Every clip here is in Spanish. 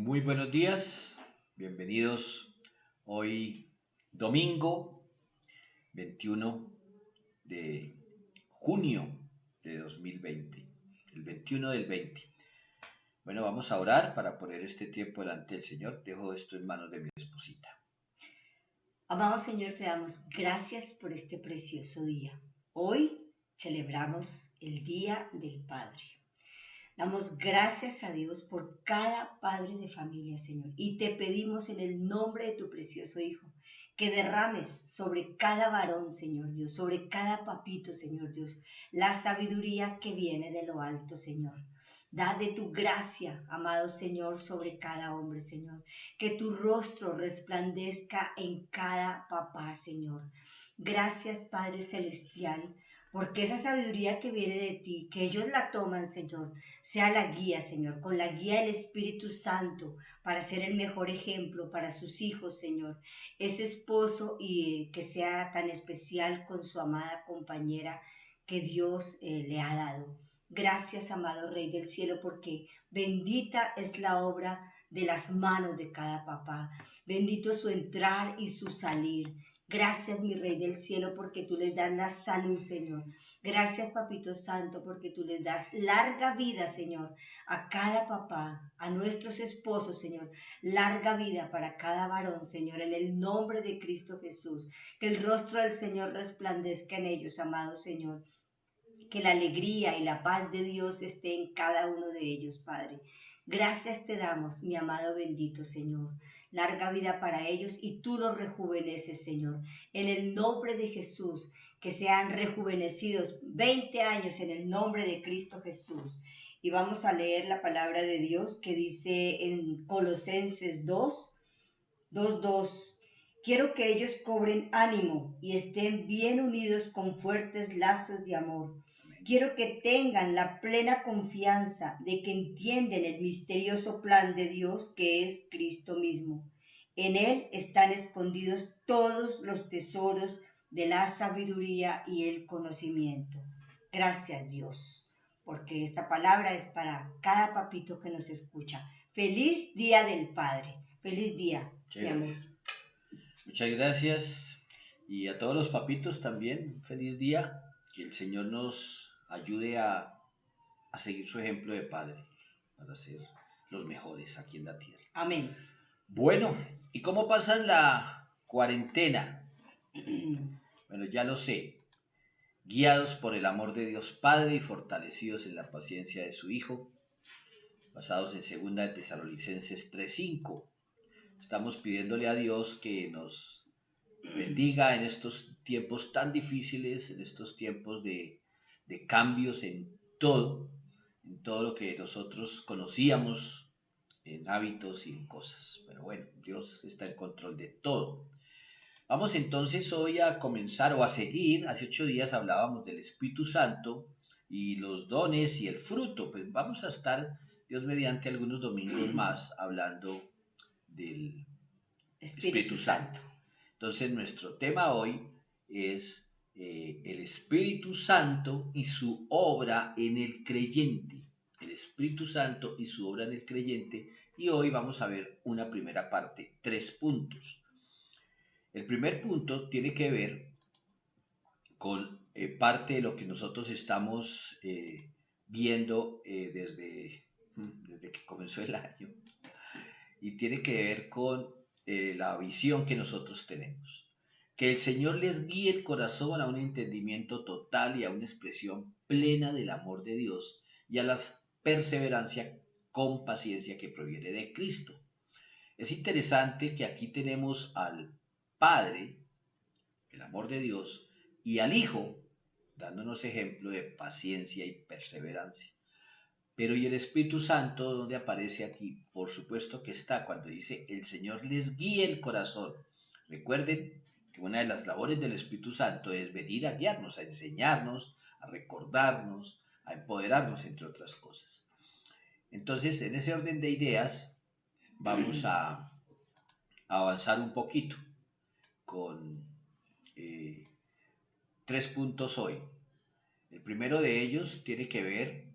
Muy buenos días, bienvenidos hoy domingo 21 de junio de 2020, el 21 del 20. Bueno, vamos a orar para poner este tiempo delante del Señor. Dejo esto en manos de mi esposita. Amado Señor, te damos gracias por este precioso día. Hoy celebramos el Día del Padre. Damos gracias a Dios por cada padre de familia, Señor, y te pedimos en el nombre de tu precioso Hijo que derrames sobre cada varón, Señor Dios, sobre cada papito, Señor Dios, la sabiduría que viene de lo alto, Señor. Da de tu gracia, amado Señor, sobre cada hombre, Señor. Que tu rostro resplandezca en cada papá, Señor. Gracias, Padre Celestial, porque esa sabiduría que viene de ti, que ellos la toman, Señor, sea la guía, Señor, con la guía del Espíritu Santo, para ser el mejor ejemplo para sus hijos, Señor. Ese esposo y que sea tan especial con su amada compañera que Dios le ha dado. Gracias, amado Rey del Cielo, porque bendita es la obra de las manos de cada papá. Bendito su entrar y su salir. Gracias, mi Rey del Cielo, porque tú les das la salud, Señor. Gracias, Papito Santo, porque tú les das larga vida, Señor, a cada papá, a nuestros esposos, Señor. Larga vida para cada varón, Señor, en el nombre de Cristo Jesús. Que el rostro del Señor resplandezca en ellos, amado Señor. Que la alegría y la paz de Dios esté en cada uno de ellos, Padre. Gracias te damos, mi amado bendito Señor. Larga vida para ellos y tú los rejuveneces, Señor. En el nombre de Jesús, que sean rejuvenecidos 20 años en el nombre de Cristo Jesús. Y vamos a leer la palabra de Dios que dice en Colosenses 2:2. Quiero que ellos cobren ánimo y estén bien unidos con fuertes lazos de amor. Quiero que tengan la plena confianza de que entienden el misterioso plan de Dios que es Cristo mismo. En Él están escondidos todos los tesoros de la sabiduría y el conocimiento. Gracias, Dios, porque esta palabra es para cada papito que nos escucha. Feliz Día del Padre. Feliz día, mi amor. Muchas gracias. Y a todos los papitos también, feliz día. Que el Señor nos ayude a seguir su ejemplo de padre, para ser los mejores aquí en la tierra. Amén. Bueno, ¿y cómo pasan la cuarentena? Bueno, ya lo sé. Guiados por el amor de Dios Padre y fortalecidos en la paciencia de su Hijo, basados en 2 Tesalonicenses 3:5. Estamos pidiéndole a Dios que nos bendiga en estos tiempos tan difíciles, en estos tiempos de cambios en todo lo que nosotros conocíamos, en hábitos y en cosas. Pero bueno, Dios está en control de todo. Vamos entonces hoy a comenzar o a seguir. Hace 8 días hablábamos del Espíritu Santo y los dones y el fruto. Pues vamos a estar, Dios mediante, algunos domingos más hablando del Espíritu Santo. Entonces nuestro tema hoy es el Espíritu Santo y su obra en el creyente. El Espíritu Santo y su obra en el creyente. Y hoy vamos a ver una primera parte, 3 puntos. El primer punto tiene que ver con parte de lo que nosotros estamos viendo desde que comenzó el año, y tiene que ver con la visión que nosotros tenemos. Que el Señor les guíe el corazón a un entendimiento total y a una expresión plena del amor de Dios y a la perseverancia con paciencia que proviene de Cristo. Es interesante que aquí tenemos al Padre, el amor de Dios, y al Hijo, dándonos ejemplo de paciencia y perseverancia. Pero ¿y el Espíritu Santo dónde aparece aquí? Por supuesto que está cuando dice el Señor les guía el corazón. Recuerden que una de las labores del Espíritu Santo es venir a guiarnos, a enseñarnos, a recordarnos, a empoderarnos, entre otras cosas. Entonces, en ese orden de ideas, vamos a avanzar un poquito con 3 puntos hoy. El primero de ellos tiene que ver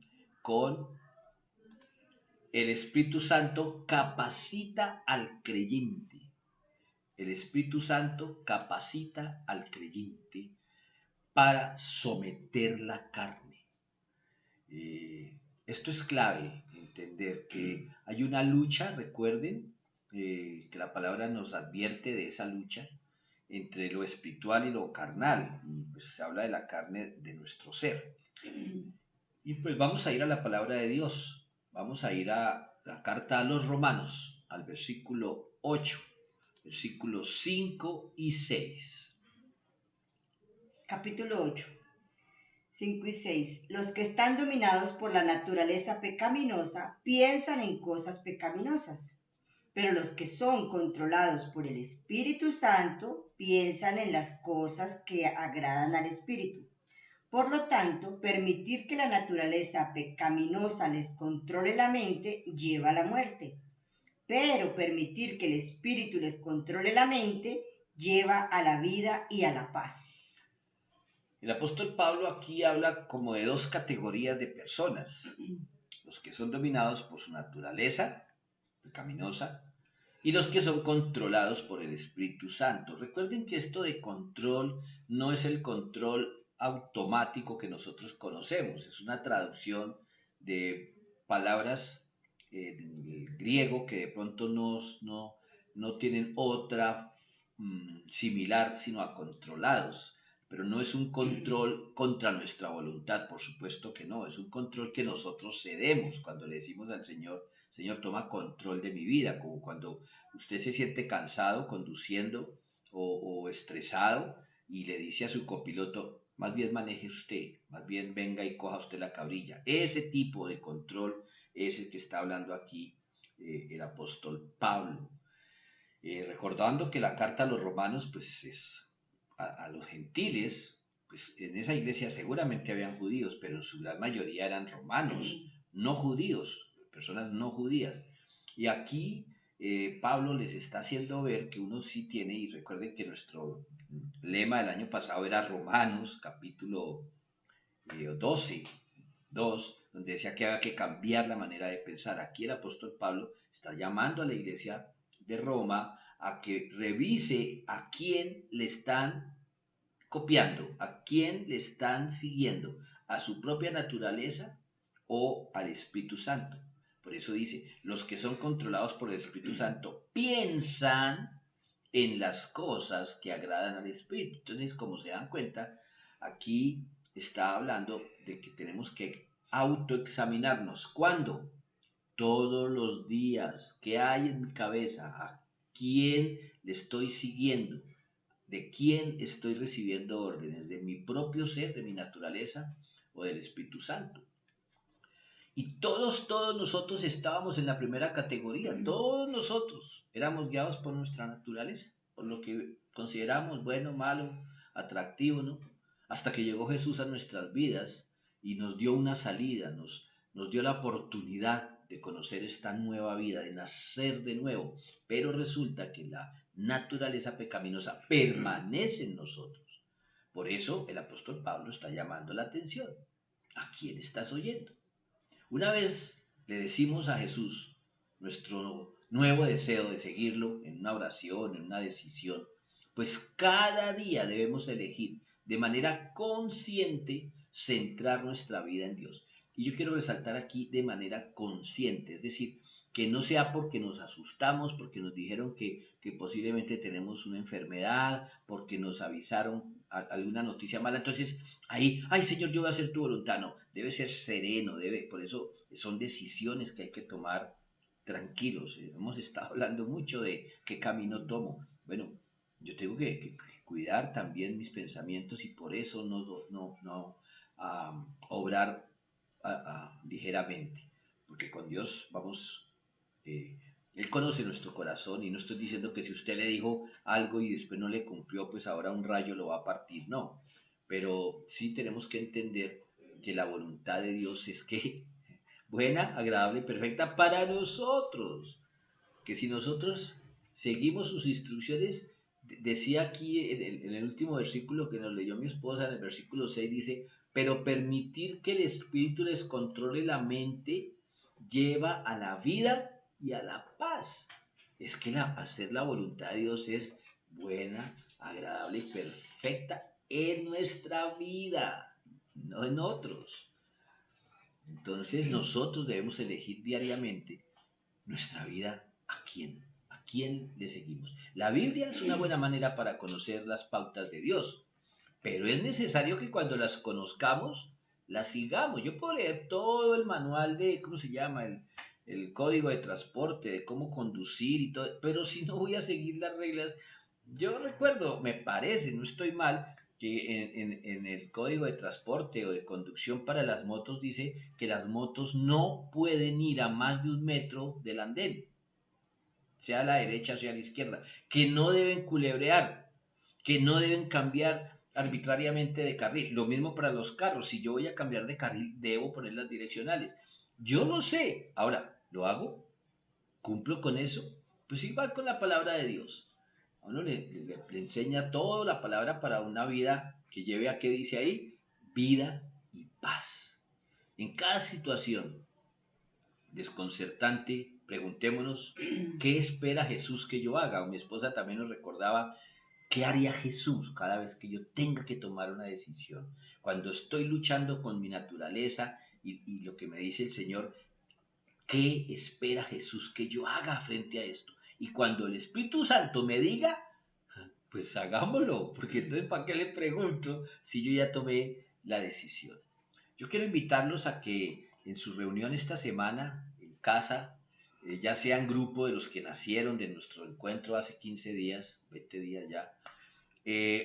con el Espíritu Santo capacita al creyente. El Espíritu Santo capacita al creyente para someter la carne. Esto es clave, entender que hay una lucha, recuerden, que la palabra nos advierte de esa lucha entre lo espiritual y lo carnal, y pues se habla de la carne de nuestro ser. Y pues vamos a ir a la palabra de Dios, vamos a ir a la carta a los Romanos, al versículo 8, versículos 5 y 6. Capítulo 8. 5 y 6. Los que están dominados por la naturaleza pecaminosa piensan en cosas pecaminosas, pero los que son controlados por el Espíritu Santo piensan en las cosas que agradan al Espíritu. Por lo tanto, permitir que la naturaleza pecaminosa les controle la mente lleva a la muerte, pero permitir que el Espíritu les controle la mente lleva a la vida y a la paz. El apóstol Pablo aquí habla como de dos categorías de personas, los que son dominados por su naturaleza pecaminosa y los que son controlados por el Espíritu Santo. Recuerden que esto de control no es el control automático que nosotros conocemos, es una traducción de palabras en griego que de pronto no tienen otra similar sino a controlados. Pero no es un control contra nuestra voluntad, por supuesto que no, es un control que nosotros cedemos cuando le decimos al Señor, Señor, toma control de mi vida, como cuando usted se siente cansado conduciendo o estresado y le dice a su copiloto, más bien maneje usted, más bien venga y coja usted la cabrilla. Ese tipo de control es el que está hablando aquí el apóstol Pablo. Recordando que la carta a los romanos pues es a los gentiles, pues en esa iglesia seguramente habían judíos, pero en su gran mayoría eran romanos, no judíos, personas no judías. Y aquí Pablo les está haciendo ver que uno sí tiene, y recuerden que nuestro lema del año pasado era Romanos, capítulo 12, 2, donde decía que había que cambiar la manera de pensar. Aquí el apóstol Pablo está llamando a la iglesia de Roma a que revise a quién le están copiando, a quién le están siguiendo, a su propia naturaleza o al Espíritu Santo. Por eso dice, los que son controlados por el Espíritu Santo piensan en las cosas que agradan al Espíritu. Entonces, como se dan cuenta, aquí está hablando de que tenemos que autoexaminarnos. ¿Cuándo? Todos los días. ¿Qué hay en mi cabeza? ¿A quién le estoy siguiendo? ¿De quién estoy recibiendo órdenes? ¿De mi propio ser, de mi naturaleza o del Espíritu Santo? Y todos nosotros estábamos en la primera categoría. Todos nosotros éramos guiados por nuestra naturaleza, por lo que consideramos bueno, malo, atractivo, ¿no? Hasta que llegó Jesús a nuestras vidas y nos dio una salida, nos dio la oportunidad de conocer esta nueva vida, de nacer de nuevo. Pero resulta que la naturaleza pecaminosa permanece en nosotros. Por eso el apóstol Pablo está llamando la atención. ¿A quién estás oyendo? Una vez le decimos a Jesús nuestro nuevo deseo de seguirlo en una oración, en una decisión, pues cada día debemos elegir de manera consciente centrar nuestra vida en Dios. Y yo quiero resaltar aquí de manera consciente, es decir, que no sea porque nos asustamos, porque nos dijeron que posiblemente tenemos una enfermedad, porque nos avisaron alguna noticia mala, entonces ahí, ay Señor, yo voy a hacer tu voluntad. No, debe ser sereno, por eso son decisiones que hay que tomar tranquilos. Hemos estado hablando mucho de qué camino tomo. Bueno, yo tengo que cuidar también mis pensamientos y por eso no obrar ligeramente, porque con Dios vamos, Él conoce nuestro corazón y no estoy diciendo que si usted le dijo algo y después no le cumplió, pues ahora un rayo lo va a partir, no, pero sí tenemos que entender que la voluntad de Dios es que buena, agradable, perfecta para nosotros, que si nosotros seguimos sus instrucciones, decía aquí en el último versículo que nos leyó mi esposa, en el versículo 6 dice, pero permitir que el Espíritu les controle la mente lleva a la vida y a la paz. Es que hacer la voluntad de Dios es buena, agradable y perfecta en nuestra vida, no en otros. Entonces nosotros debemos elegir diariamente nuestra vida a quién le seguimos. La Biblia es una buena manera para conocer las pautas de Dios, pero es necesario que cuando las conozcamos, las sigamos. Yo puedo leer todo el manual de, ¿cómo se llama? El código de transporte, de cómo conducir y todo, pero si no voy a seguir las reglas, yo recuerdo, me parece, no estoy mal, que en el código de transporte o de conducción para las motos dice que las motos no pueden ir a más de 1 metro del andén, sea a la derecha o sea a la izquierda, que no deben culebrear, que no deben cambiar arbitrariamente de carril. Lo mismo para los carros, si yo voy a cambiar de carril, debo poner las direccionales. Yo lo sé, ahora, ¿lo hago? ¿Cumplo con eso? Pues igual con la palabra de Dios. A uno le enseña toda la palabra para una vida que lleve a qué dice ahí, vida y paz. En cada situación desconcertante, preguntémonos, ¿qué espera Jesús que yo haga? O mi esposa también nos recordaba, ¿qué haría Jesús cada vez que yo tenga que tomar una decisión? Cuando estoy luchando con mi naturaleza y lo que me dice el Señor, ¿qué espera Jesús que yo haga frente a esto? Y cuando el Espíritu Santo me diga, pues hagámoslo, porque entonces ¿para qué le pregunto si yo ya tomé la decisión? Yo quiero invitarlos a que en su reunión esta semana, en casa, ya sea en grupo de los que nacieron de nuestro encuentro hace 15 días, 20 días ya,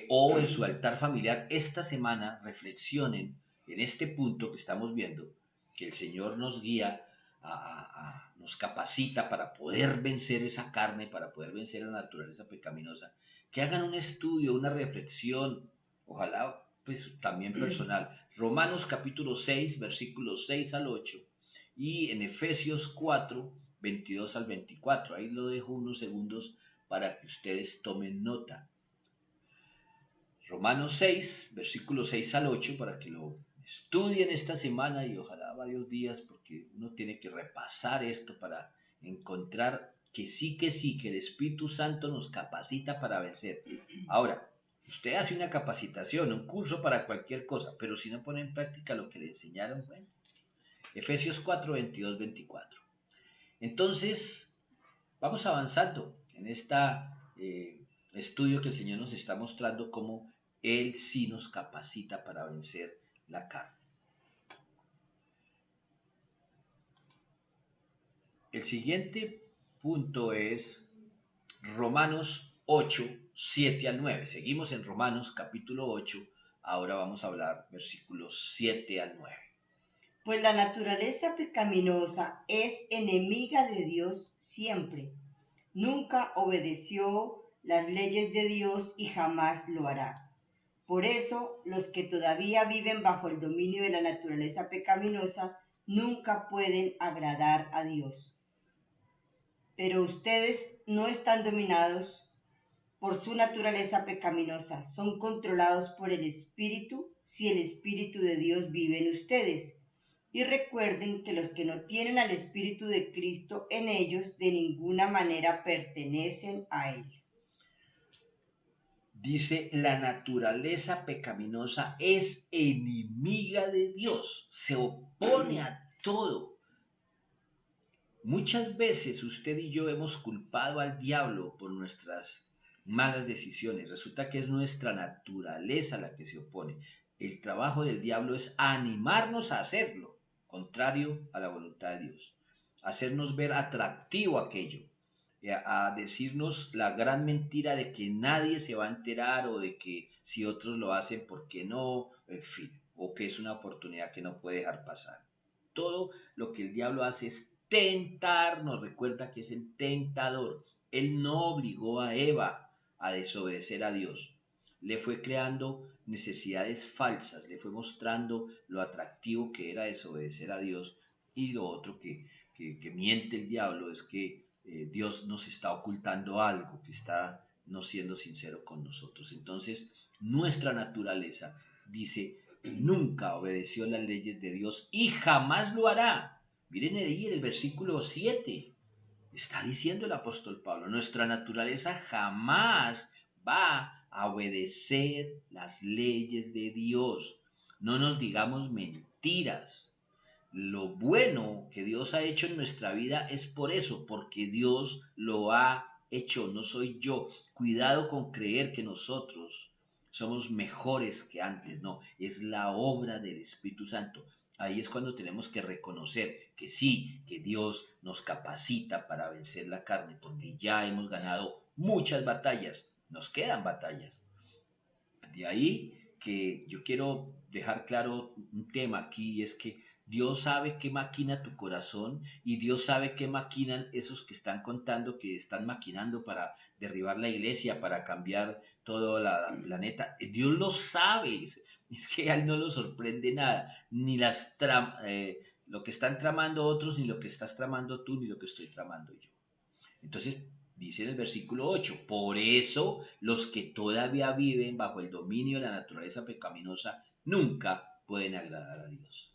o en su altar familiar, esta semana reflexionen en este punto que estamos viendo, que el Señor nos guía, nos capacita para poder vencer esa carne, para poder vencer la naturaleza pecaminosa, que hagan un estudio, una reflexión, ojalá pues también personal. Romanos capítulo 6, versículos 6 al 8, y en Efesios 4, 22 al 24. Ahí lo dejo unos segundos para que ustedes tomen nota. Romanos 6, versículos 6 al 8, para que lo estudien esta semana y ojalá varios días, porque uno tiene que repasar esto para encontrar que sí, que el Espíritu Santo nos capacita para vencer. Ahora, usted hace una capacitación, un curso para cualquier cosa, pero si no pone en práctica lo que le enseñaron, bueno. Efesios 4, 22, 24. Entonces, vamos avanzando en este estudio que el Señor nos está mostrando cómo Él sí nos capacita para vencer la carne. El siguiente punto es Romanos 8, 7 al 9. Seguimos en Romanos capítulo 8, ahora vamos a hablar versículos 7 al 9. Pues la naturaleza pecaminosa es enemiga de Dios siempre. Nunca obedeció las leyes de Dios y jamás lo hará. Por eso, los que todavía viven bajo el dominio de la naturaleza pecaminosa nunca pueden agradar a Dios. Pero ustedes no están dominados por su naturaleza pecaminosa, son controlados por el Espíritu si el Espíritu de Dios vive en ustedes. Y recuerden que los que no tienen al Espíritu de Cristo en ellos de ninguna manera pertenecen a Él. Dice, la naturaleza pecaminosa es enemiga de Dios, se opone a todo. Muchas veces usted y yo hemos culpado al diablo por nuestras malas decisiones. Resulta que es nuestra naturaleza la que se opone. El trabajo del diablo es animarnos a hacerlo, contrario a la voluntad de Dios. Hacernos ver atractivo aquello, a decirnos la gran mentira de que nadie se va a enterar o de que si otros lo hacen, ¿por qué no? En fin, o que es una oportunidad que no puede dejar pasar. Todo lo que el diablo hace es tentar, nos recuerda que es el tentador. Él no obligó a Eva a desobedecer a Dios. Le fue creando necesidades falsas, le fue mostrando lo atractivo que era desobedecer a Dios. Y lo otro que miente el diablo es que Dios nos está ocultando algo, que está no siendo sincero con nosotros. Entonces, nuestra naturaleza dice, nunca obedeció las leyes de Dios y jamás lo hará. Miren ahí en el versículo 7. Está diciendo el apóstol Pablo, nuestra naturaleza jamás va a obedecer las leyes de Dios. No nos digamos mentiras. Lo bueno que Dios ha hecho en nuestra vida es por eso, porque Dios lo ha hecho, no soy yo. Cuidado con creer que nosotros somos mejores que antes, no, es la obra del Espíritu Santo. Ahí es cuando tenemos que reconocer que sí, que Dios nos capacita para vencer la carne, porque ya hemos ganado muchas batallas, nos quedan batallas. De ahí que yo quiero dejar claro un tema aquí, y es que Dios sabe qué maquina tu corazón y Dios sabe qué maquinan esos que están contando que están maquinando para derribar la iglesia, para cambiar todo el planeta. Dios lo sabe, es que a él no lo sorprende nada, ni lo que están tramando otros, ni lo que estás tramando tú, ni lo que estoy tramando yo. Entonces, dice en el versículo 8, por eso los que todavía viven bajo el dominio de la naturaleza pecaminosa nunca pueden agradar a Dios.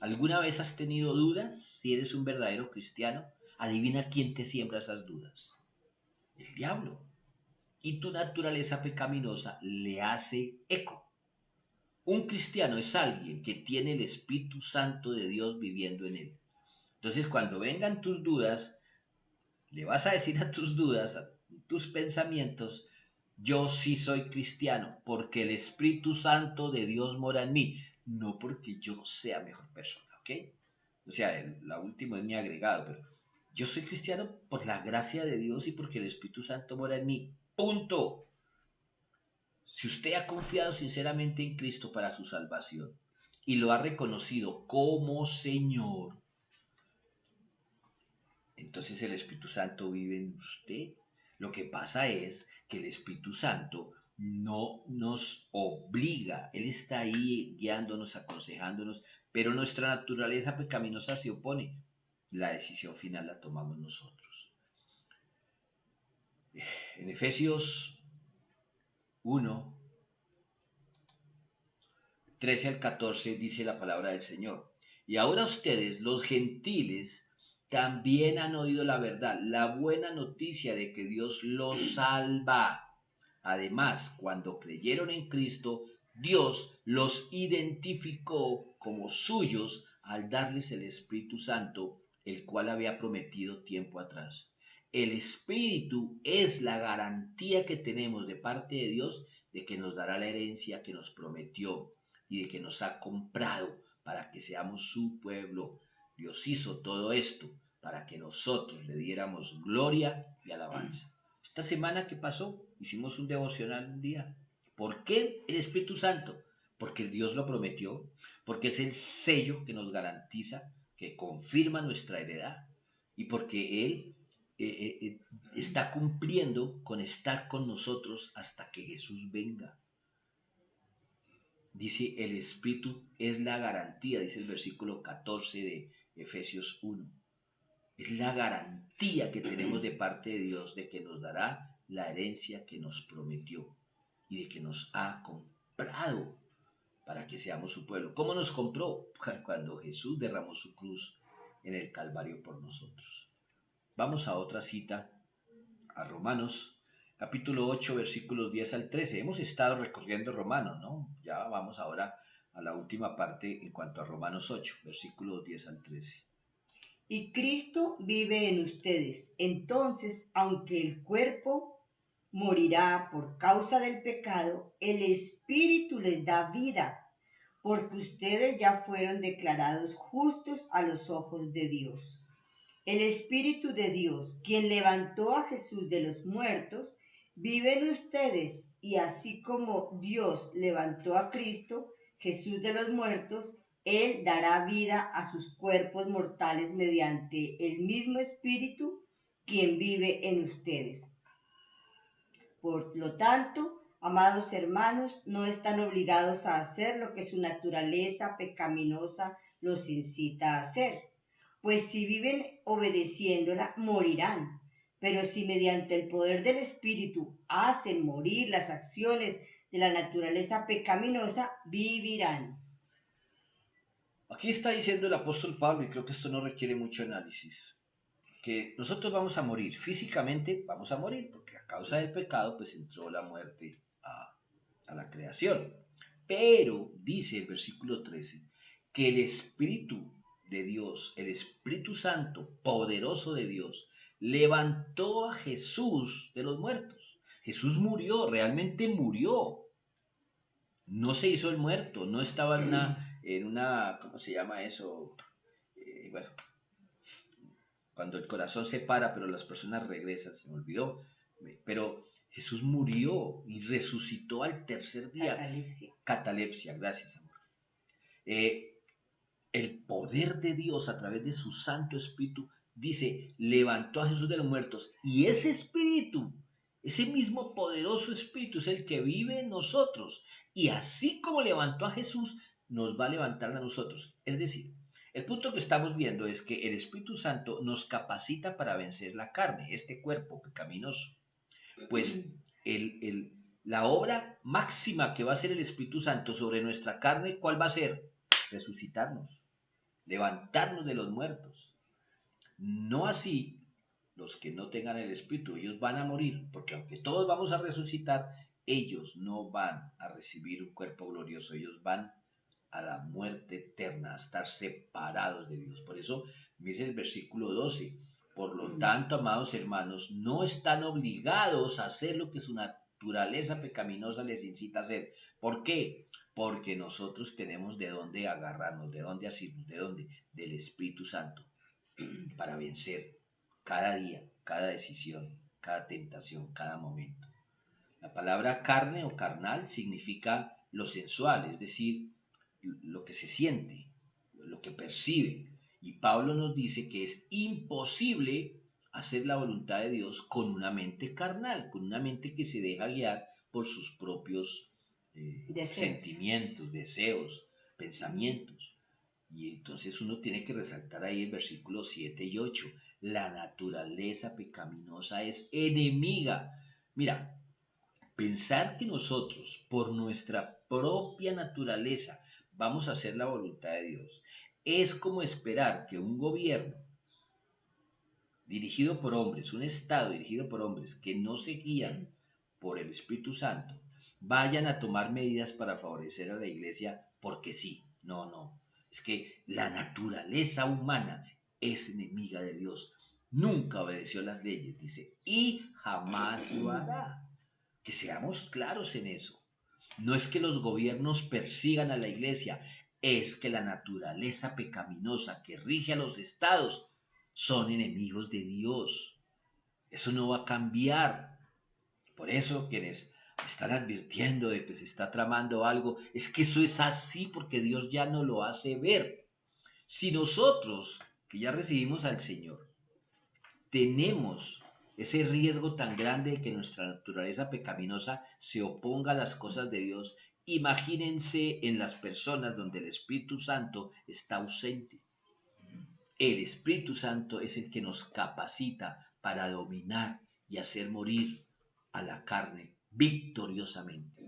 ¿Alguna vez has tenido dudas si eres un verdadero cristiano? Adivina quién te siembra esas dudas. El diablo. Y tu naturaleza pecaminosa le hace eco. Un cristiano es alguien que tiene el Espíritu Santo de Dios viviendo en él. Entonces, cuando vengan tus dudas, le vas a decir a tus dudas, a tus pensamientos, yo sí soy cristiano, porque el Espíritu Santo de Dios mora en mí, no porque yo sea mejor persona, ¿ok? O sea, la última es mi agregado, pero yo soy cristiano por la gracia de Dios y porque el Espíritu Santo mora en mí. Punto. Si usted ha confiado sinceramente en Cristo para su salvación y lo ha reconocido como Señor, entonces el Espíritu Santo vive en usted. Lo que pasa es que el Espíritu Santo no nos obliga, Él está ahí guiándonos, aconsejándonos, pero nuestra naturaleza pecaminosa se opone. La decisión final la tomamos nosotros. En Efesios 1, 13 al 14 dice la palabra del Señor. Y ahora ustedes, los gentiles, también han oído la verdad, la buena noticia de que Dios los salva. Además, cuando creyeron en Cristo, Dios los identificó como suyos al darles el Espíritu Santo, el cual había prometido tiempo atrás. El Espíritu es la garantía que tenemos de parte de Dios de que nos dará la herencia que nos prometió y de que nos ha comprado para que seamos su pueblo. Dios hizo todo esto para que nosotros le diéramos gloria y alabanza. Esta semana que pasó, hicimos un devocional un día. ¿Por qué el Espíritu Santo? Porque Dios lo prometió, porque es el sello que nos garantiza, que confirma nuestra heredad y porque Él está cumpliendo con estar con nosotros hasta que Jesús venga. Dice, el Espíritu es la garantía, dice el versículo 14 de Efesios 1. Es la garantía que tenemos de parte de Dios de que nos dará la herencia que nos prometió y de que nos ha comprado para que seamos su pueblo. ¿Cómo nos compró? Cuando Jesús derramó su cruz en el Calvario por nosotros. Vamos a otra cita, a Romanos capítulo 8, versículos 10 al 13. Hemos estado recorriendo Romanos, ¿no? Ya vamos ahora a la última parte en cuanto a Romanos 8, versículos 10 al 13. Y Cristo vive en ustedes. Entonces, aunque el cuerpo morirá por causa del pecado, el Espíritu les da vida, porque ustedes ya fueron declarados justos a los ojos de Dios. El Espíritu de Dios, quien levantó a Jesús de los muertos, vive en ustedes, y así como Dios levantó a Cristo, Jesús de los muertos, Él dará vida a sus cuerpos mortales mediante el mismo Espíritu, quien vive en ustedes. Por lo tanto, amados hermanos, no están obligados a hacer lo que su naturaleza pecaminosa los incita a hacer, pues si viven obedeciéndola, morirán. Pero si mediante el poder del Espíritu hacen morir las acciones de la naturaleza pecaminosa, vivirán. Aquí está diciendo el apóstol Pablo, y creo que esto no requiere mucho análisis, que nosotros vamos a morir, físicamente vamos a morir, porque a causa del pecado pues entró la muerte a la creación. Pero dice el versículo 13 que el Espíritu de Dios, el Espíritu Santo, poderoso de Dios, levantó a Jesús de los muertos. Jesús murió, realmente murió. No se hizo el muerto, no estaba en una ¿cómo se llama eso? Bueno, cuando el corazón se para, pero las personas regresan, se me olvidó. Pero Jesús murió y resucitó al tercer día. Catalepsia. Catalepsia, gracias, amor. Eh, el poder de Dios a través de su Santo Espíritu, dice, levantó a Jesús de los muertos. Y ese Espíritu, ese mismo poderoso Espíritu es el que vive en nosotros. Y así como levantó a Jesús, nos va a levantar a nosotros. Es decir, el punto que estamos viendo es que el Espíritu Santo nos capacita para vencer la carne, este cuerpo pecaminoso. Pues la obra máxima que va a hacer el Espíritu Santo sobre nuestra carne, ¿cuál va a ser? Resucitarnos, levantarnos de los muertos. No así los que no tengan el Espíritu, ellos van a morir, porque aunque todos vamos a resucitar, ellos no van a recibir un cuerpo glorioso, ellos van a la muerte eterna, a estar separados de Dios. Por eso, miren el versículo 12. Por lo tanto, amados hermanos, no están obligados a hacer lo que su naturaleza pecaminosa les incita a hacer. ¿Por qué? Porque nosotros tenemos de dónde agarrarnos, de dónde asirnos, de dónde, del Espíritu Santo, para vencer cada día, cada decisión, cada tentación, cada momento. La palabra carne o carnal significa lo sensual, es decir, lo que se siente, lo que percibe. Y Pablo nos dice que es imposible hacer la voluntad de Dios con una mente carnal, con una mente que se deja guiar por sus propios sentimientos, deseos, pensamientos. Y entonces uno tiene que resaltar ahí el versículo 7 y 8. La naturaleza pecaminosa es enemiga. Mira, pensar que nosotros, por nuestra propia naturaleza, vamos a hacer la voluntad de Dios, es como esperar que un gobierno dirigido por hombres, un Estado dirigido por hombres que no se guían por el Espíritu Santo, vayan a tomar medidas para favorecer a la iglesia porque sí. No, no. Es que la naturaleza humana es enemiga de Dios. Nunca obedeció las leyes, dice, y jamás lo hará. Que seamos claros en eso. No es que los gobiernos persigan a la iglesia, es que la naturaleza pecaminosa que rige a los estados son enemigos de Dios. Eso no va a cambiar. Por eso quienes están advirtiendo de que se está tramando algo, es que eso es así porque Dios ya no lo hace ver. Si nosotros, que ya recibimos al Señor, tenemos ese riesgo tan grande de que nuestra naturaleza pecaminosa se oponga a las cosas de Dios, imagínense en las personas donde el Espíritu Santo está ausente. El Espíritu Santo es el que nos capacita para dominar y hacer morir a la carne victoriosamente.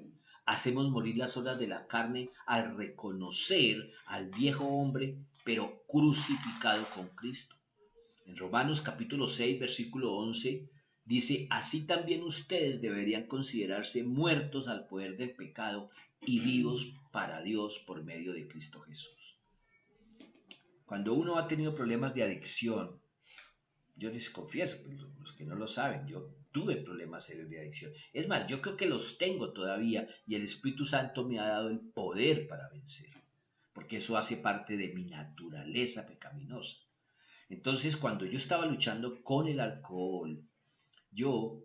Hacemos morir las obras de la carne al reconocer al viejo hombre, pero crucificado con Cristo. En Romanos capítulo 6, versículo 11, dice, así también ustedes deberían considerarse muertos al poder del pecado y vivos para Dios por medio de Cristo Jesús. Cuando uno ha tenido problemas de adicción, yo les confieso, los que no lo saben, yo tuve problemas serios de adicción. Es más, yo creo que los tengo todavía y el Espíritu Santo me ha dado el poder para vencer, porque eso hace parte de mi naturaleza pecaminosa. Entonces, cuando yo estaba luchando con el alcohol, yo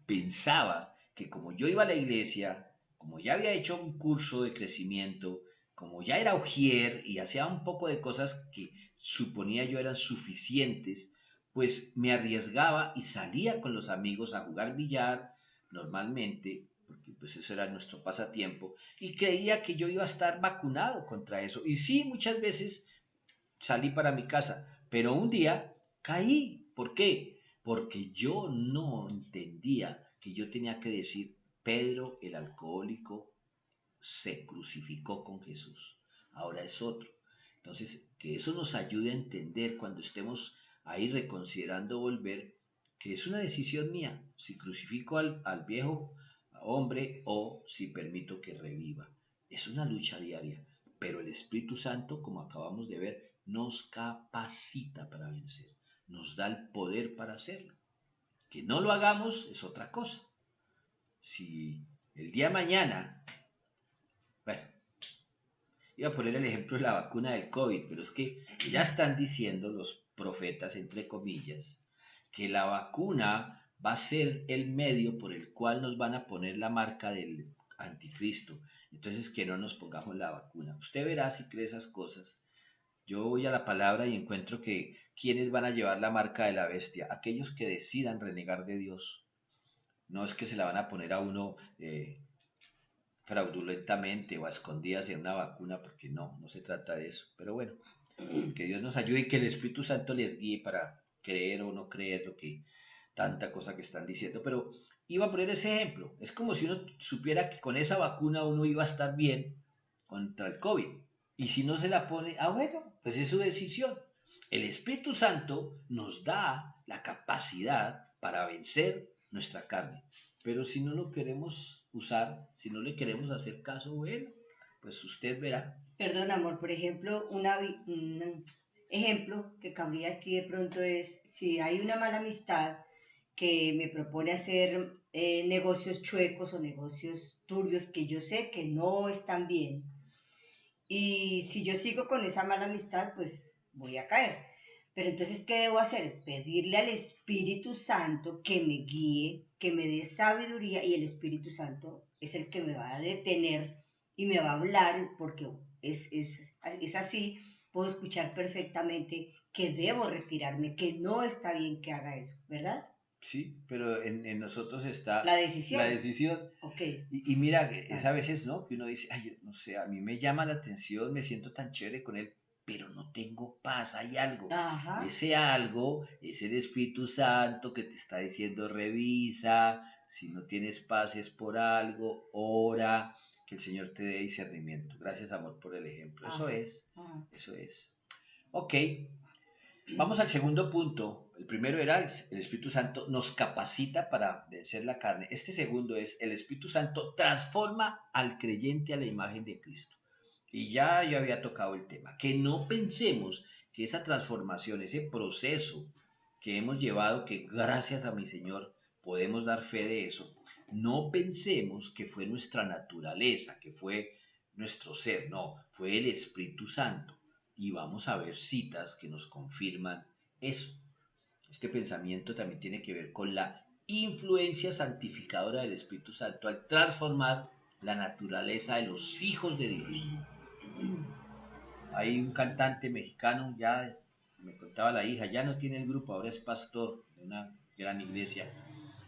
pensaba que como yo iba a la iglesia, como ya había hecho un curso de crecimiento, como ya era ujier y hacía un poco de cosas que suponía yo eran suficientes, pues me arriesgaba y salía con los amigos a jugar billar normalmente, porque pues eso era nuestro pasatiempo, y creía que yo iba a estar vacunado contra eso. Y sí, muchas veces salí para mi casa, pero un día caí. ¿Por qué? Porque yo no entendía que yo tenía que decir, Pedro el alcohólico se crucificó con Jesús. Ahora es otro. Entonces, que eso nos ayude a entender cuando estemos ahí reconsiderando volver, que es una decisión mía, si crucifico al viejo hombre o si permito que reviva. Es una lucha diaria, pero el Espíritu Santo, como acabamos de ver, nos capacita para vencer, nos da el poder para hacerlo. Que no lo hagamos es otra cosa. Si el día de mañana, bueno, iba a poner el ejemplo de la vacuna del COVID, pero es que ya están diciendo los profetas, entre comillas, que la vacuna va a ser el medio por el cual nos van a poner la marca del anticristo. Entonces, que no nos pongamos la vacuna. Usted verá si cree esas cosas. Yo voy a la palabra y encuentro que quienes van a llevar la marca de la bestia, aquellos que decidan renegar de Dios. No es que se la van a poner a uno fraudulentamente o a escondidas en una vacuna, porque no se trata de eso. Pero bueno, que Dios nos ayude y que el Espíritu Santo les guíe para creer o no creer lo que tanta cosa que están diciendo. Pero iba a poner ese ejemplo. Es como si uno supiera que con esa vacuna uno iba a estar bien contra el COVID. Y si no se la pone, bueno, pues es su decisión. El Espíritu Santo nos da la capacidad para vencer nuestra carne. Pero si no lo queremos usar, si no le queremos hacer caso, bueno, pues usted verá. Perdón, amor, por ejemplo, un ejemplo que cabría aquí de pronto es si hay una mala amistad que me propone hacer negocios chuecos o negocios turbios que yo sé que no están bien. Y si yo sigo con esa mala amistad, pues voy a caer. Pero entonces, ¿qué debo hacer? Pedirle al Espíritu Santo que me guíe, que me dé sabiduría y el Espíritu Santo es el que me va a detener y me va a hablar porque es así, puedo escuchar perfectamente que debo retirarme, que no está bien que haga eso, ¿verdad? Sí, pero en nosotros está La decisión. la decisión. Ok. Y mira, es a veces, ¿no? Que uno dice, ay, no sé, a mí me llama la atención, me siento tan chévere con él, pero no tengo paz, hay algo. Ajá. Ese algo es el Espíritu Santo que te está diciendo, revisa, si no tienes paz es por algo, ora, que el Señor te dé discernimiento. Gracias, amor, por el ejemplo. Eso Ajá. es, Ajá. eso es. Ok, vamos al segundo punto. El primero era el Espíritu Santo nos capacita para vencer la carne. Este segundo es el Espíritu Santo transforma al creyente a la imagen de Cristo. Y ya yo había tocado el tema. Que no pensemos que esa transformación, ese proceso que hemos llevado, que gracias a mi Señor podemos dar fe de eso, no pensemos que fue nuestra naturaleza, que fue nuestro ser. No, fue el Espíritu Santo y vamos a ver citas que nos confirman eso. Este pensamiento también tiene que ver con la influencia santificadora del Espíritu Santo al transformar la naturaleza de los hijos de Dios. Hay un cantante mexicano, ya me contaba la hija, ya no tiene el grupo, ahora es pastor de una gran iglesia,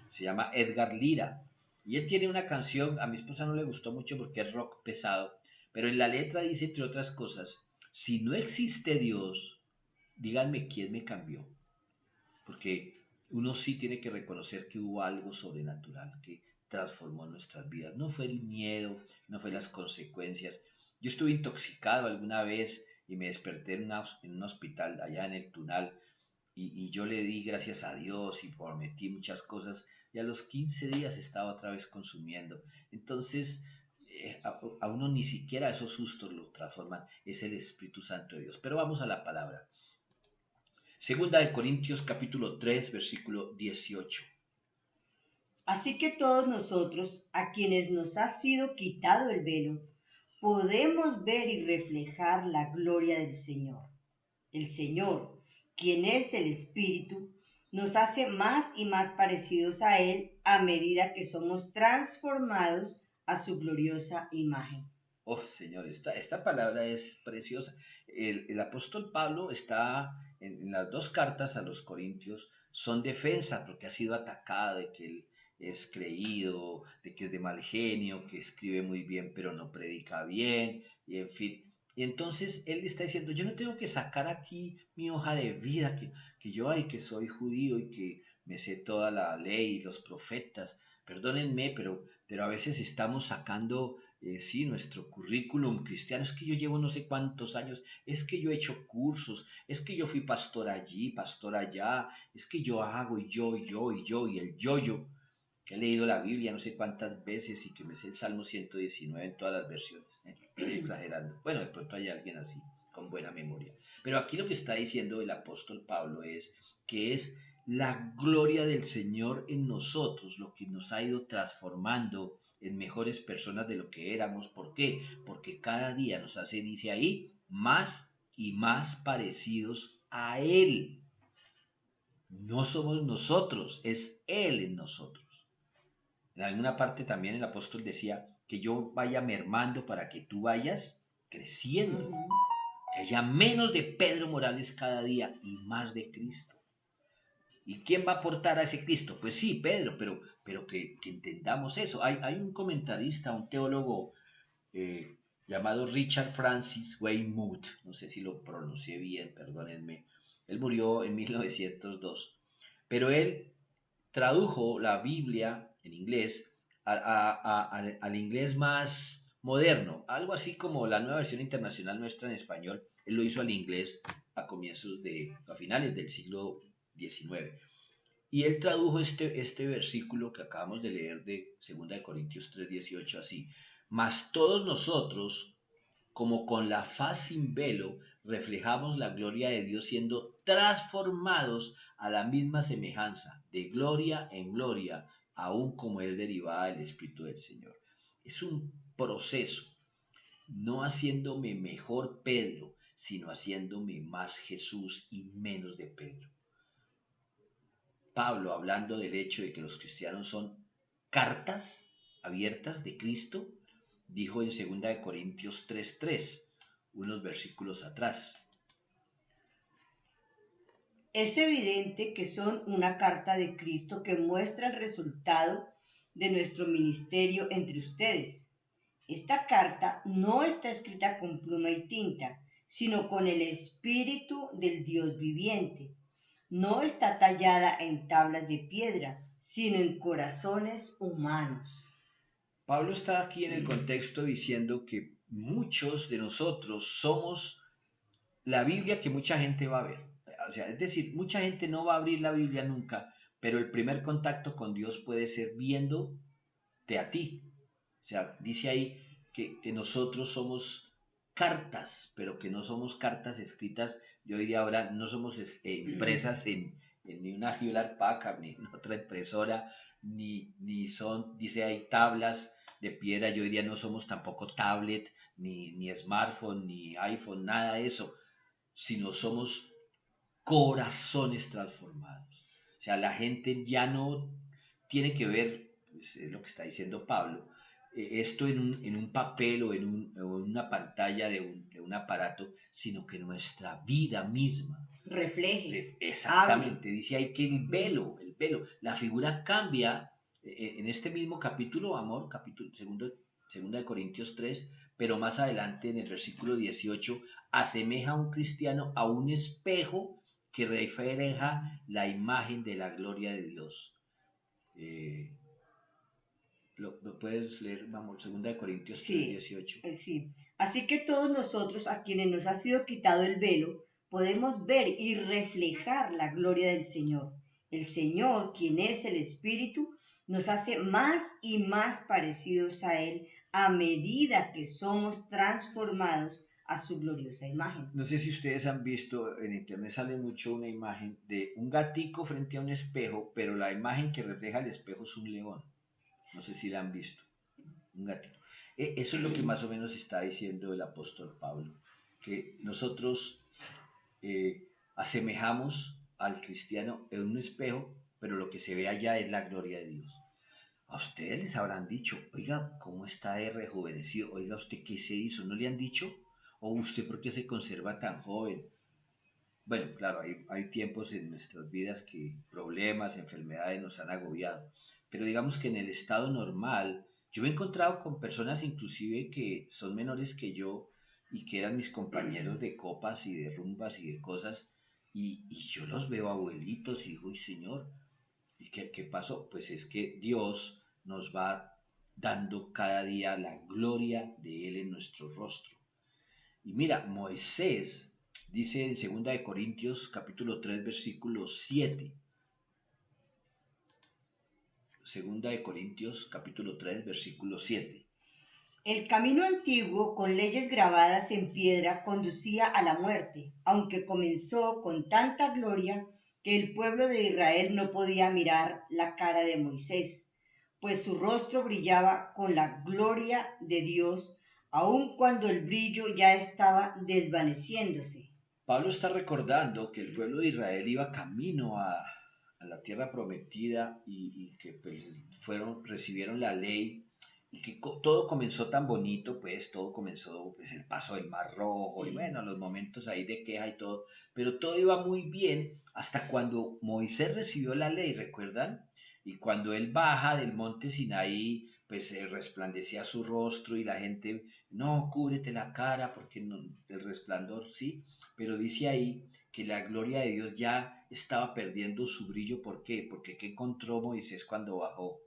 se llama Edgar Lira. Y él tiene una canción, a mi esposa no le gustó mucho porque es rock pesado, pero en la letra dice, entre otras cosas, si no existe Dios, díganme quién me cambió. Porque uno sí tiene que reconocer que hubo algo sobrenatural que transformó nuestras vidas. No fue el miedo, no fue las consecuencias. Yo estuve intoxicado alguna vez y me desperté en un hospital allá en el Tunal y yo le di gracias a Dios y prometí muchas cosas y a los 15 días estaba otra vez consumiendo. Entonces, a uno ni siquiera esos sustos lo transforman, es el Espíritu Santo de Dios. Pero vamos a la palabra. Segunda de Corintios capítulo 3 versículo 18. Así que todos nosotros, a quienes nos ha sido quitado el velo, podemos ver y reflejar la gloria del Señor. El Señor, quien es el Espíritu, nos hace más y más parecidos a Él a medida que somos transformados a su gloriosa imagen. Oh, Señor, esta palabra es preciosa. El apóstol Pablo está en las dos cartas a los Corintios, son defensa porque ha sido atacado de que él es creído, de que es de mal genio, que escribe muy bien pero no predica bien, y en fin. Y entonces él está diciendo, yo no tengo que sacar aquí mi hoja de vida, que yo, ay, que soy judío y que me sé toda la ley y los profetas. Perdónenme, pero a veces estamos sacando sí, nuestro currículum cristiano, es que yo llevo no sé cuántos años, es que yo he hecho cursos, es que yo fui pastor allí, pastor allá, es que yo hago y yo, y yo, y yo, y el yo, que he leído la Biblia no sé cuántas veces y que me sé el Salmo 119 en todas las versiones. Estoy exagerando. Bueno, de pronto hay alguien así, con buena memoria. Pero aquí lo que está diciendo el apóstol Pablo es que es la gloria del Señor en nosotros, lo que nos ha ido transformando en mejores personas de lo que éramos. ¿Por qué? Porque cada día nos hace, dice ahí, más y más parecidos a Él. No somos nosotros, es Él en nosotros. En alguna parte también el apóstol decía que yo vaya mermando para que tú vayas creciendo, que haya menos de Pedro Morales cada día y más de Cristo. ¿Y quién va a aportar a ese Cristo? Pues sí, Pedro, pero que entendamos eso. Hay un comentarista, un teólogo llamado Richard Francis Weymouth, no sé si lo pronuncié bien, perdónenme. Él murió en 1902, pero él tradujo la Biblia en inglés al inglés más moderno, algo así como la nueva versión internacional nuestra en español. Él lo hizo al inglés a finales del siglo XIX. Y él tradujo este versículo que acabamos de leer de 2 Corintios 3:18 así. Mas todos nosotros, como con la faz sin velo, reflejamos la gloria de Dios siendo transformados a la misma semejanza, de gloria en gloria, aún como es derivada del Espíritu del Señor. Es un proceso, no haciéndome mejor Pedro, sino haciéndome más Jesús y menos de Pedro. Pablo, hablando del hecho de que los cristianos son cartas abiertas de Cristo, dijo en 2 Corintios 3:3, unos versículos atrás. Es evidente que son una carta de Cristo que muestra el resultado de nuestro ministerio entre ustedes. Esta carta no está escrita con pluma y tinta, sino con el Espíritu del Dios viviente. No está tallada en tablas de piedra, sino en corazones humanos. Pablo está aquí en el contexto diciendo que muchos de nosotros somos la Biblia que mucha gente va a ver. O sea, es decir, mucha gente no va a abrir la Biblia nunca, pero el primer contacto con Dios puede ser viéndote a ti. O sea, dice ahí que nosotros somos cartas, pero que no somos cartas escritas, yo diría ahora, no somos impresas en ni una Hewlett Packard, ni en otra impresora, ni son, dice ahí, tablas de piedra, yo diría no somos tampoco tablet, ni smartphone, ni iPhone, nada de eso, sino somos corazones transformados. O sea, la gente ya no tiene que ver, pues, es lo que está diciendo Pablo, esto en un papel o en una pantalla de un aparato, sino que nuestra vida misma. Refleje, Exactamente, hable. dice ahí que el velo, la figura cambia en este mismo capítulo, amor, capítulo segunda de Corintios 3, pero más adelante en el versículo 18, asemeja a un cristiano a un espejo que refleja la imagen de la gloria de Dios. Lo puedes leer, vamos, 2 Corintios 3, Sí, 18. sí. Así que todos nosotros, a quienes nos ha sido quitado el velo, podemos ver y reflejar la gloria del Señor. El Señor, quien es el Espíritu, nos hace más y más parecidos a Él a medida que somos transformados a su gloriosa imagen. No sé si ustedes han visto, en internet sale mucho una imagen de un gatico frente a un espejo, pero la imagen que refleja el espejo es un león. No sé si la han visto, un gatito. Eso es lo que más o menos está diciendo el apóstol Pablo, que nosotros asemejamos al cristiano en un espejo, pero lo que se ve allá es la gloria de Dios. A ustedes les habrán dicho, oiga, ¿cómo está de rejuvenecido? Oiga, ¿usted qué se hizo? ¿No le han dicho? ¿O usted por qué se conserva tan joven? Bueno, claro, hay tiempos en nuestras vidas que problemas, enfermedades nos han agobiado, pero digamos que en el estado normal, yo me he encontrado con personas inclusive que son menores que yo y que eran mis compañeros de copas y de rumbas y de cosas, y yo los veo abuelitos y digo, uy, señor, ¿y qué pasó? Pues es que Dios nos va dando cada día la gloria de Él en nuestro rostro. Y mira, Moisés dice en 2 capítulo 3, versículo 7. 2 capítulo 3, versículo 7. El camino antiguo, con leyes grabadas en piedra, conducía a la muerte, aunque comenzó con tanta gloria que el pueblo de Israel no podía mirar la cara de Moisés, pues su rostro brillaba con la gloria de Dios, aun cuando el brillo ya estaba desvaneciéndose. Pablo está recordando que el pueblo de Israel iba camino a la tierra prometida y que pues, recibieron la ley y que todo comenzó tan bonito, pues todo comenzó, pues el paso del Mar Rojo y bueno, los momentos ahí de queja y todo, pero todo iba muy bien hasta cuando Moisés recibió la ley, ¿recuerdan? Y cuando él baja del monte Sinaí, pues resplandecía su rostro y la gente, no, cúbrete la cara porque no, el resplandor, sí, pero dice ahí que la gloria de Dios ya estaba perdiendo su brillo. ¿Por qué? Porque ¿qué encontró Moisés cuando bajó?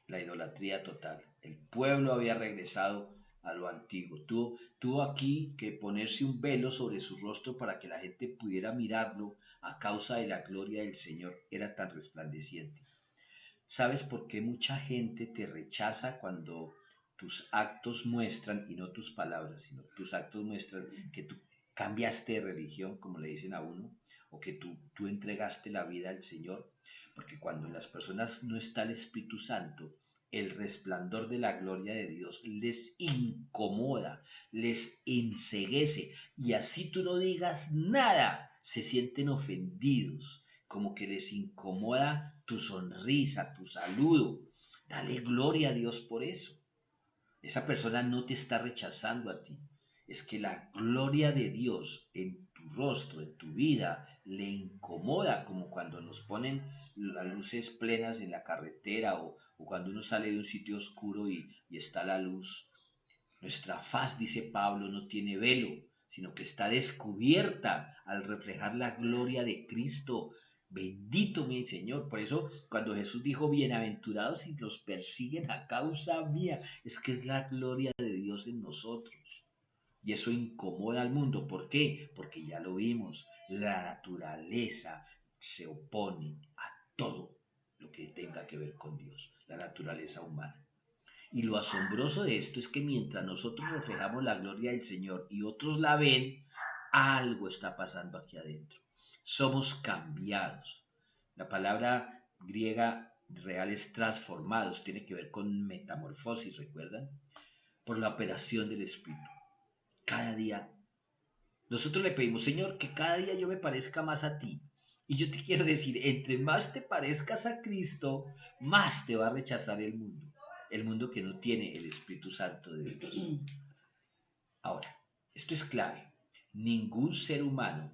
La idolatría total. El pueblo había regresado a lo antiguo. Tuvo aquí que ponerse un velo sobre su rostro para que la gente pudiera mirarlo a causa de la gloria del Señor. Era tan resplandeciente. ¿Sabes por qué mucha gente te rechaza cuando tus actos muestran, y no tus palabras, sino tus actos muestran que tú cambiaste de religión, como le dicen a uno, o que tú entregaste la vida al Señor? Porque cuando en las personas no está el Espíritu Santo, el resplandor de la gloria de Dios les incomoda, les enceguece, y así tú no digas nada, se sienten ofendidos, como que les incomoda tu sonrisa, tu saludo. Dale gloria a Dios por eso. Esa persona no te está rechazando a ti. Es que la gloria de Dios en tu rostro, en tu vida, le incomoda, como cuando nos ponen las luces plenas en la carretera o cuando uno sale de un sitio oscuro y está la luz. Nuestra faz, dice Pablo, no tiene velo, sino que está descubierta al reflejar la gloria de Cristo. Bendito mi Señor. Por eso cuando Jesús dijo, bienaventurados si los persiguen a causa mía, es que es la gloria de Dios en nosotros. Y eso incomoda al mundo. ¿Por qué? Porque ya lo vimos. La naturaleza se opone a todo lo que tenga que ver con Dios. La naturaleza humana. Y lo asombroso de esto es que mientras nosotros reflejamos la gloria del Señor y otros la ven, algo está pasando aquí adentro. Somos cambiados. La palabra griega real es transformados, tiene que ver con metamorfosis, ¿recuerdan? Por la operación del Espíritu. Cada día nosotros le pedimos, Señor, que cada día yo me parezca más a ti. Y yo te quiero decir, entre más te parezcas a Cristo, más te va a rechazar el mundo. El mundo que no tiene el Espíritu Santo de Dios. Ahora, esto es clave. Ningún ser humano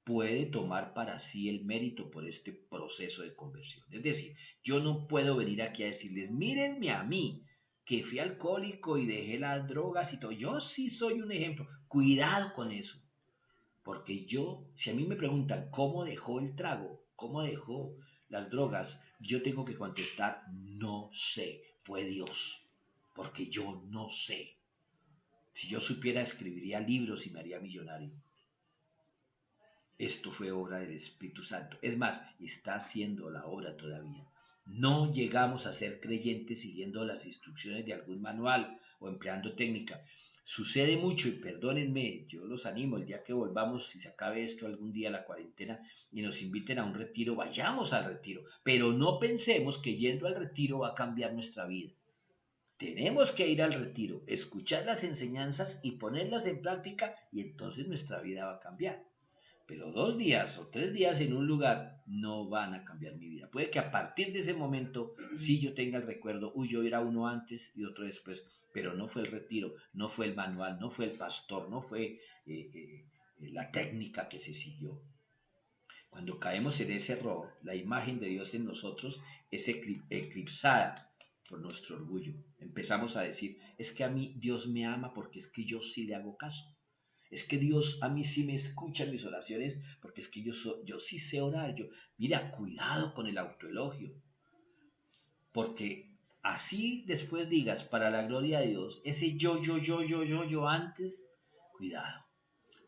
puede tomar para sí el mérito por este proceso de conversión. Es decir, yo no puedo venir aquí a decirles, mírenme a mí, que fui alcohólico y dejé las drogas y todo. Yo sí soy un ejemplo. Cuidado con eso. Porque yo, si a mí me preguntan cómo dejó el trago, cómo dejó las drogas, yo tengo que contestar, no sé, fue Dios, porque yo no sé. Si yo supiera, escribiría libros y me haría millonario. Esto fue obra del Espíritu Santo. Es más, está haciendo la obra todavía. No llegamos a ser creyentes siguiendo las instrucciones de algún manual o empleando técnica. Sucede mucho y perdónenme, yo los animo el día que volvamos, si se acabe esto algún día la cuarentena y nos inviten a un retiro, vayamos al retiro, pero no pensemos que yendo al retiro va a cambiar nuestra vida. Tenemos que ir al retiro, escuchar las enseñanzas y ponerlas en práctica y entonces nuestra vida va a cambiar. Pero 2 días o 3 días en un lugar no van a cambiar mi vida. Puede que a partir de ese momento sí yo tenga el recuerdo, uy, yo era uno antes y otro después, pero no fue el retiro, no fue el manual, no fue el pastor, no fue la técnica que se siguió. Cuando caemos en ese error, la imagen de Dios en nosotros es eclipsada por nuestro orgullo. Empezamos a decir, es que a mí Dios me ama porque es que yo sí le hago caso. Es que Dios a mí sí me escucha en mis oraciones porque es que yo sí sé orar. Mira, cuidado con el autoelogio, porque Así después digas, para la gloria de Dios, ese yo antes, cuidado.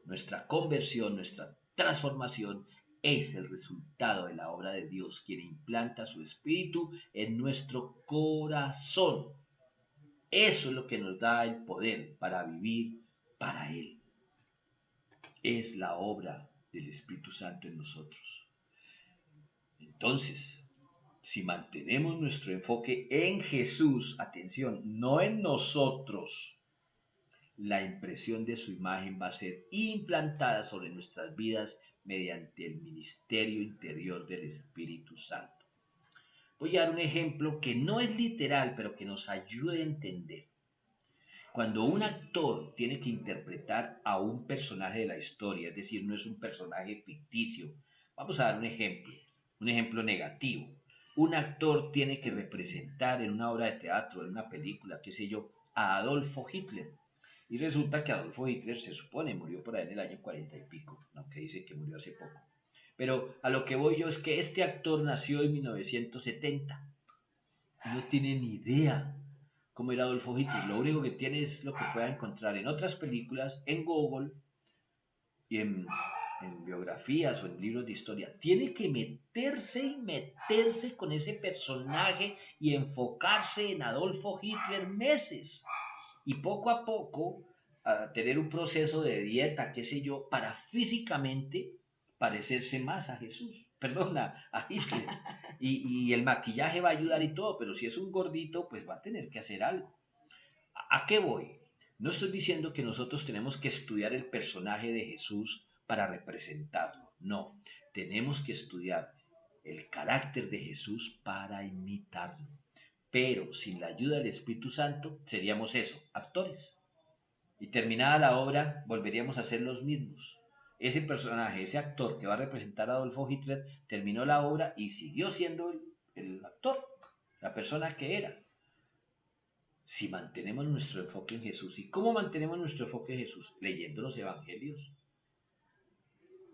Nuestra conversión, nuestra transformación es el resultado de la obra de Dios, quien implanta su espíritu en nuestro corazón. Eso es lo que nos da el poder para vivir para Él. Es la obra del Espíritu Santo en nosotros. Entonces, si mantenemos nuestro enfoque en Jesús, atención, no en nosotros, la impresión de su imagen va a ser implantada sobre nuestras vidas mediante el ministerio interior del Espíritu Santo. Voy a dar un ejemplo que no es literal, pero que nos ayude a entender. Cuando un actor tiene que interpretar a un personaje de la historia, es decir, no es un personaje ficticio, vamos a dar un ejemplo negativo. Un actor tiene que representar en una obra de teatro, en una película, qué sé yo, a Adolfo Hitler. Y resulta que Adolfo Hitler se supone murió por ahí en el año 40 y pico, aunque dicen que murió hace poco. Pero a lo que voy yo es que este actor nació en 1970 y no tiene ni idea cómo era Adolfo Hitler. Lo único que tiene es lo que pueda encontrar en otras películas, en Google y en biografías o en libros de historia. Tiene que meterse con ese personaje y enfocarse en Adolfo Hitler meses. Y poco a poco a tener un proceso de dieta, qué sé yo, para físicamente parecerse más a Jesús, perdona, a Hitler. Y el maquillaje va a ayudar y todo, pero si es un gordito, pues va a tener que hacer algo. ¿A qué voy? No estoy diciendo que nosotros tenemos que estudiar el personaje de Jesús para representarlo, no, tenemos que estudiar el carácter de Jesús para imitarlo. Pero sin la ayuda del Espíritu Santo seríamos eso, actores. Y terminada la obra, volveríamos a ser los mismos. Ese personaje, ese actor que va a representar a Adolfo Hitler, terminó la obra y siguió siendo el actor, la persona que era. Si mantenemos nuestro enfoque en Jesús. ¿Y cómo mantenemos nuestro enfoque en Jesús? Leyendo los evangelios.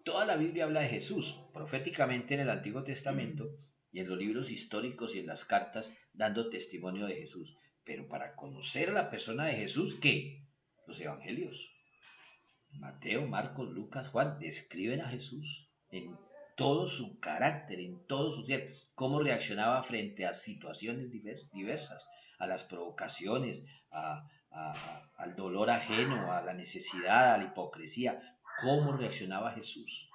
Toda la Biblia habla de Jesús, proféticamente en el Antiguo Testamento y en los libros históricos y en las cartas, dando testimonio de Jesús. Pero para conocer a la persona de Jesús, ¿qué? Los evangelios. Mateo, Marcos, Lucas, Juan describen a Jesús en todo su carácter, en todo su ser, cómo reaccionaba frente a situaciones diversas, a las provocaciones, al dolor ajeno, a la necesidad, a la hipocresía, cómo reaccionaba Jesús.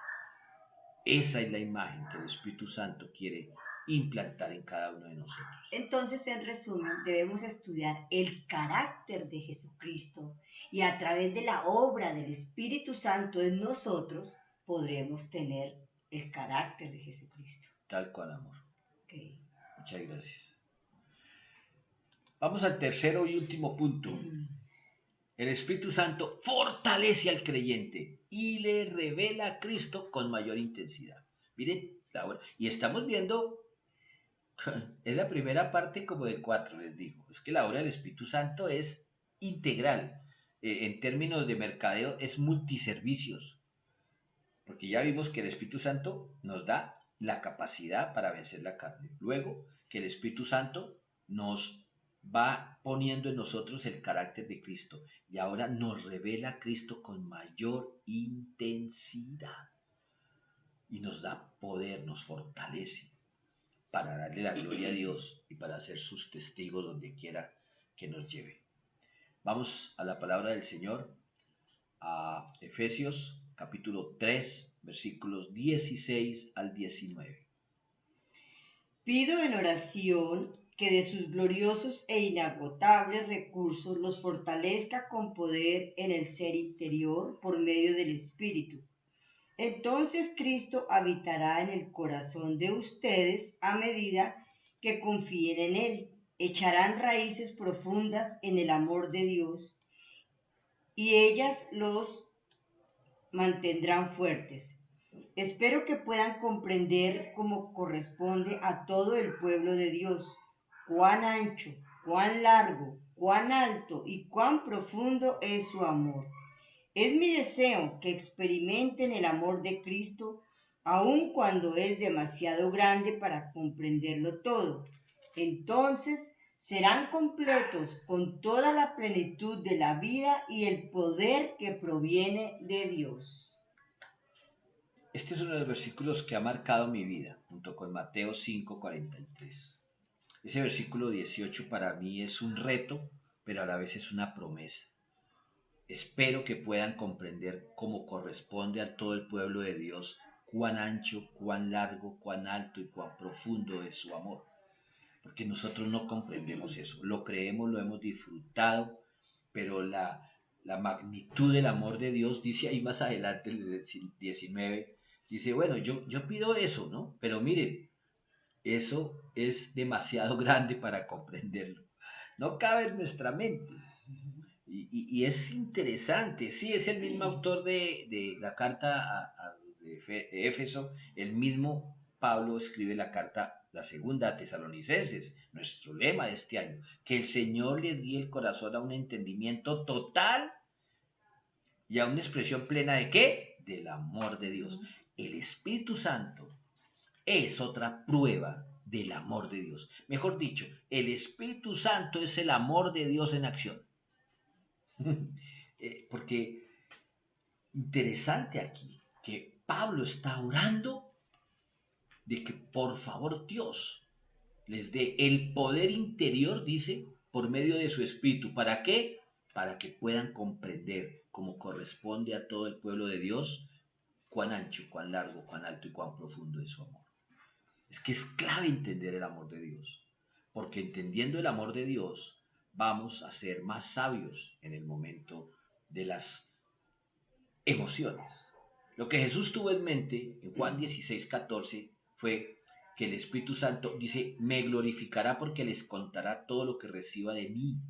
Esa es la imagen que el Espíritu Santo quiere implantar en cada uno de nosotros. Entonces, en resumen, debemos estudiar el carácter de Jesucristo y a través de la obra del Espíritu Santo en nosotros podremos tener el carácter de Jesucristo. Tal cual, amor. Okay. Muchas gracias. Vamos al tercero y último punto. El Espíritu Santo fortalece al creyente y le revela a Cristo con mayor intensidad. Miren, y estamos viendo, es la primera parte como de 4, les digo. Es que la obra del Espíritu Santo es integral. En términos de mercadeo, es multiservicios. Porque ya vimos que el Espíritu Santo nos da la capacidad para vencer la carne. Luego, que el Espíritu Santo nos va poniendo en nosotros el carácter de Cristo y ahora nos revela a Cristo con mayor intensidad y nos da poder, nos fortalece para darle la gloria a Dios y para ser sus testigos donde quiera que nos lleve. Vamos a la palabra del Señor, a Efesios capítulo 3, versículos 16 al 19. Pido en oración que de sus gloriosos e inagotables recursos los fortalezca con poder en el ser interior por medio del Espíritu. Entonces Cristo habitará en el corazón de ustedes a medida que confíen en Él. Echarán raíces profundas en el amor de Dios y ellas los mantendrán fuertes. Espero que puedan comprender como corresponde a todo el pueblo de Dios, cuán ancho, cuán largo, cuán alto y cuán profundo es su amor. Es mi deseo que experimenten el amor de Cristo, aun cuando es demasiado grande para comprenderlo todo. Entonces serán completos con toda la plenitud de la vida y el poder que proviene de Dios. Este es uno de los versículos que ha marcado mi vida, junto con Mateo 5:43. Ese versículo 18 para mí es un reto, pero a la vez es una promesa. Espero que puedan comprender cómo corresponde a todo el pueblo de Dios cuán ancho, cuán largo, cuán alto y cuán profundo es su amor. Porque nosotros no comprendemos eso. Lo creemos, lo hemos disfrutado, pero la magnitud del amor de Dios, dice ahí más adelante, el 19, dice, bueno, yo pido eso, ¿no? Pero miren, eso es demasiado grande para comprenderlo. No cabe en nuestra mente. Y es interesante, sí, es el mismo autor de la carta de Éfeso, el mismo Pablo escribe la carta, la segunda a Tesalonicenses, nuestro lema de este año, que el Señor les guíe el corazón a un entendimiento total y a una expresión plena de ¿qué? Del amor de Dios. El Espíritu Santo es otra prueba del amor de Dios. Mejor dicho, el Espíritu Santo es el amor de Dios en acción. Porque interesante aquí que Pablo está orando de que por favor Dios les dé el poder interior, dice, por medio de su espíritu. ¿Para qué? Para que puedan comprender como corresponde a todo el pueblo de Dios cuán ancho, cuán largo, cuán alto y cuán profundo es su amor. Es que es clave entender el amor de Dios, porque entendiendo el amor de Dios vamos a ser más sabios en el momento de las emociones. Lo que Jesús tuvo en mente en Juan 16:14 fue que el Espíritu Santo dice, me glorificará porque les contará todo lo que reciba de mí.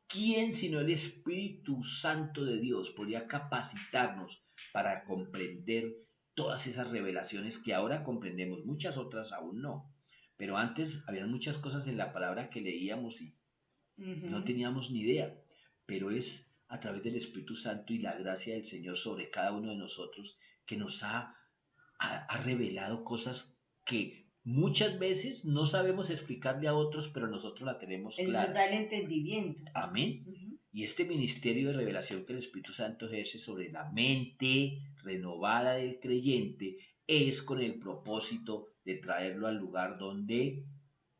¿Quién sino el Espíritu Santo de Dios podría capacitarnos para comprender todas esas revelaciones que ahora comprendemos? Muchas otras aún no. Pero antes había muchas cosas en la palabra que leíamos y no teníamos ni idea. Pero es a través del Espíritu Santo y la gracia del Señor sobre cada uno de nosotros que nos ha revelado cosas que muchas veces no sabemos explicarle a otros, pero nosotros la tenemos Él clara. nos da el entendimiento. Amén. Y este ministerio de revelación que el Espíritu Santo ejerce sobre la mente renovada del creyente es con el propósito de traerlo al lugar donde,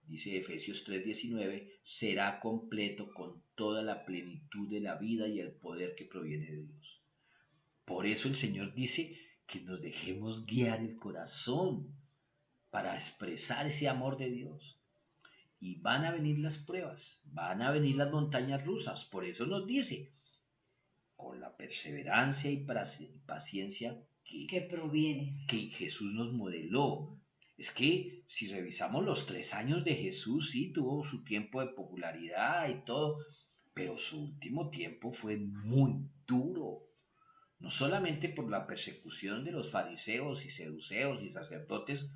dice Efesios 3:19, será completo con toda la plenitud de la vida y el poder que proviene de Dios. Por eso el Señor dice que nos dejemos guiar el corazón para expresar ese amor de Dios. Y van a venir las pruebas, van a venir las montañas rusas. Por eso nos dice, con la perseverancia y paciencia que proviene. que Jesús nos modeló. Es que si revisamos los 3 años de Jesús, sí, tuvo su tiempo de popularidad y todo, pero su último tiempo fue muy duro. No solamente por la persecución de los fariseos y seduceos y sacerdotes,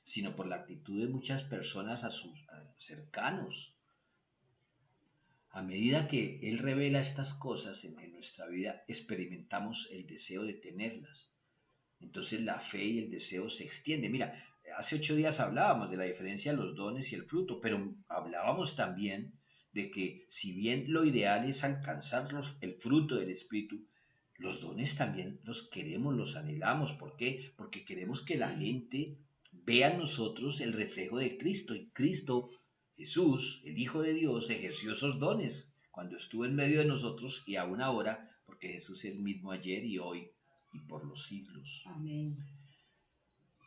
sino por la actitud de muchas personas a sus cercanos. A medida que Él revela estas cosas en nuestra vida, experimentamos el deseo de tenerlas. Entonces la fe y el deseo se extienden. Mira, hace 8 días hablábamos de la diferencia de los dones y el fruto, pero hablábamos también de que si bien lo ideal es alcanzar el fruto del Espíritu, los dones también los queremos, los anhelamos. ¿Por qué? Porque queremos que la gente vea en nosotros el reflejo de Cristo. Y Cristo, Jesús, el Hijo de Dios, ejerció esos dones cuando estuvo en medio de nosotros y aún ahora, porque Jesús es el mismo ayer y hoy y por los siglos. Amén.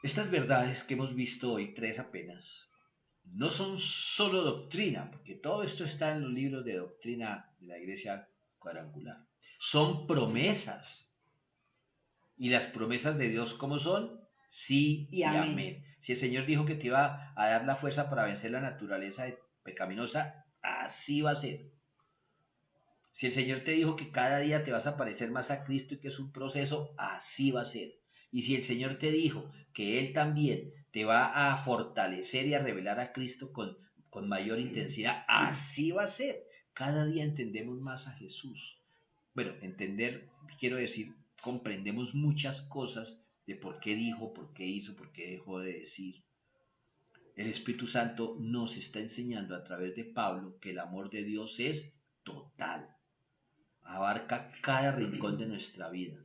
Estas verdades que hemos visto hoy, 3 apenas, no son solo doctrina, porque todo esto está en los libros de doctrina de la Iglesia Cuadrangular. Son promesas. ¿Y las promesas de Dios cómo son? Sí y amén. Si el Señor dijo que te iba a dar la fuerza para vencer la naturaleza pecaminosa, así va a ser. Si el Señor te dijo que cada día te vas a parecer más a Cristo y que es un proceso, así va a ser. Y si el Señor te dijo que Él también te va a fortalecer y a revelar a Cristo con mayor intensidad, así va a ser. Cada día entendemos más a Jesús. Bueno, entender, quiero decir, comprendemos muchas cosas de por qué dijo, por qué hizo, por qué dejó de decir. El Espíritu Santo nos está enseñando a través de Pablo que el amor de Dios es total, abarca cada rincón de nuestra vida,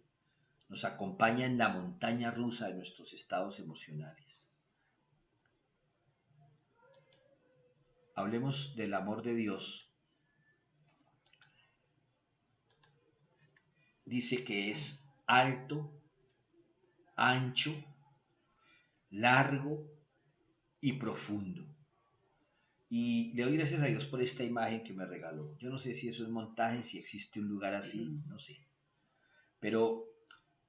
nos acompaña en la montaña rusa de nuestros estados emocionales. Hablemos del amor de Dios. Dice que es alto, ancho, largo y profundo. Y le doy gracias a Dios por esta imagen que me regaló. Yo no sé si eso es montaje, si existe un lugar así, no sé. Pero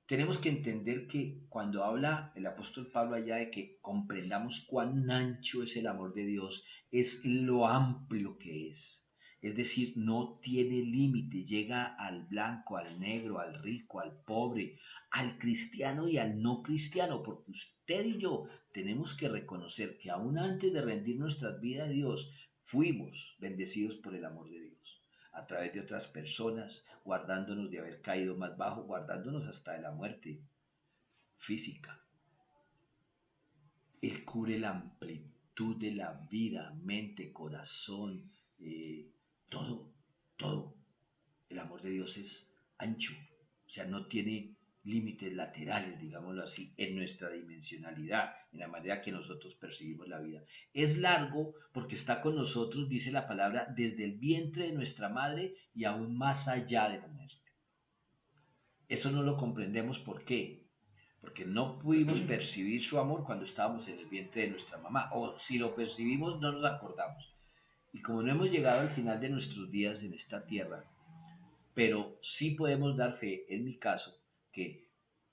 tenemos que entender que cuando habla el apóstol Pablo allá de que comprendamos cuán ancho es el amor de Dios, es lo amplio que es. Es decir, no tiene límite, llega al blanco, al negro, al rico, al pobre, al cristiano y al no cristiano, porque usted y yo tenemos que reconocer que aún antes de rendir nuestras vidas a Dios, fuimos bendecidos por el amor de Dios, a través de otras personas, guardándonos de haber caído más bajo, guardándonos hasta de la muerte física. Él cubre la amplitud de la vida, mente, corazón, todo, todo. El amor de Dios es ancho, o sea, no tiene límites laterales, digámoslo así, en nuestra dimensionalidad, en la manera que nosotros percibimos la vida. Es largo porque está con nosotros, dice la palabra, desde el vientre de nuestra madre y aún más allá de la nuestra. Eso no lo comprendemos, ¿por qué? Porque no pudimos percibir su amor cuando estábamos en el vientre de nuestra mamá, o si lo percibimos no nos acordamos. Y como no hemos llegado al final de nuestros días en esta tierra, pero sí podemos dar fe, en mi caso, que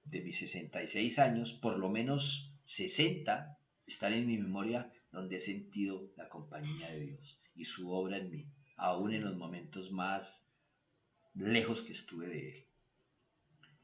de mis 66 años, por lo menos 60 están en mi memoria donde he sentido la compañía de Dios y su obra en mí, aún en los momentos más lejos que estuve de Él.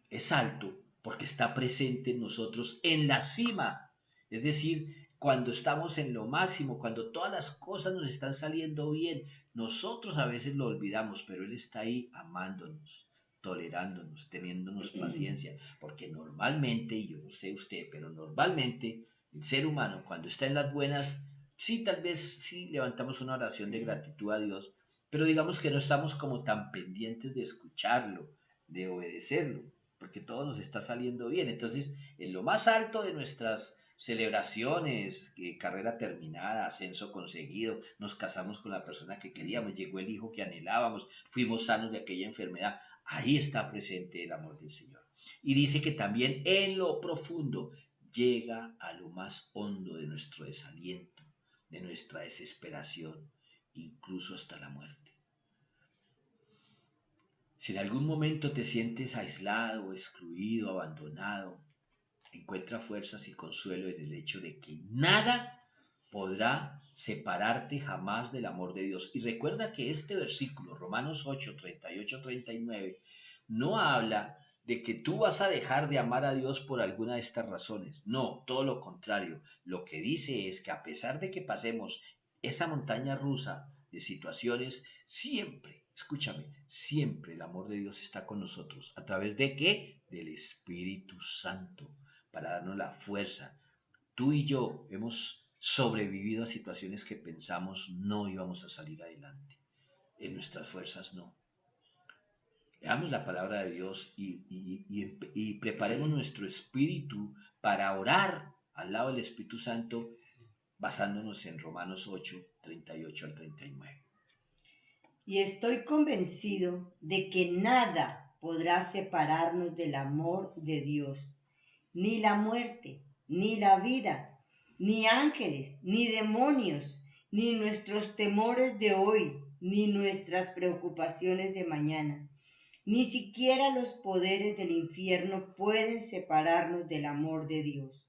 Es alto porque está presente en nosotros en la cima, es decir, cuando estamos en lo máximo, cuando todas las cosas nos están saliendo bien, nosotros a veces lo olvidamos, pero Él está ahí amándonos, tolerándonos, teniéndonos paciencia, porque normalmente, y yo no sé usted, pero normalmente el ser humano cuando está en las buenas, sí, tal vez sí levantamos una oración de gratitud a Dios, pero digamos que no estamos como tan pendientes de escucharlo, de obedecerlo, porque todo nos está saliendo bien. Entonces, en lo más alto de nuestras celebraciones, carrera terminada, ascenso conseguido, nos casamos con la persona que queríamos, llegó el hijo que anhelábamos, fuimos sanos de aquella enfermedad, ahí está presente el amor del Señor. Y dice que también en lo profundo llega a lo más hondo de nuestro desaliento, de nuestra desesperación, incluso hasta la muerte. Si en algún momento te sientes aislado, excluido, abandonado, encuentra fuerzas y consuelo en el hecho de que nada podrá separarte jamás del amor de Dios. Y recuerda que este versículo, Romanos 8, 38, 39, no habla de que tú vas a dejar de amar a Dios por alguna de estas razones. No, todo lo contrario. Lo que dice es que a pesar de que pasemos esa montaña rusa de situaciones, siempre, escúchame, siempre el amor de Dios está con nosotros. ¿A través de qué? Del Espíritu Santo, para darnos la fuerza. Tú y yo hemos sobrevivido a situaciones que pensamos no íbamos a salir adelante. En nuestras fuerzas no. Leamos la palabra de Dios y preparemos nuestro espíritu para orar al lado del Espíritu Santo basándonos en Romanos 8, 38 al 39. Y estoy convencido de que nada podrá separarnos del amor de Dios, ni la muerte, ni la vida, ni ángeles, ni demonios, ni nuestros temores de hoy, ni nuestras preocupaciones de mañana. Ni siquiera los poderes del infierno pueden separarnos del amor de Dios.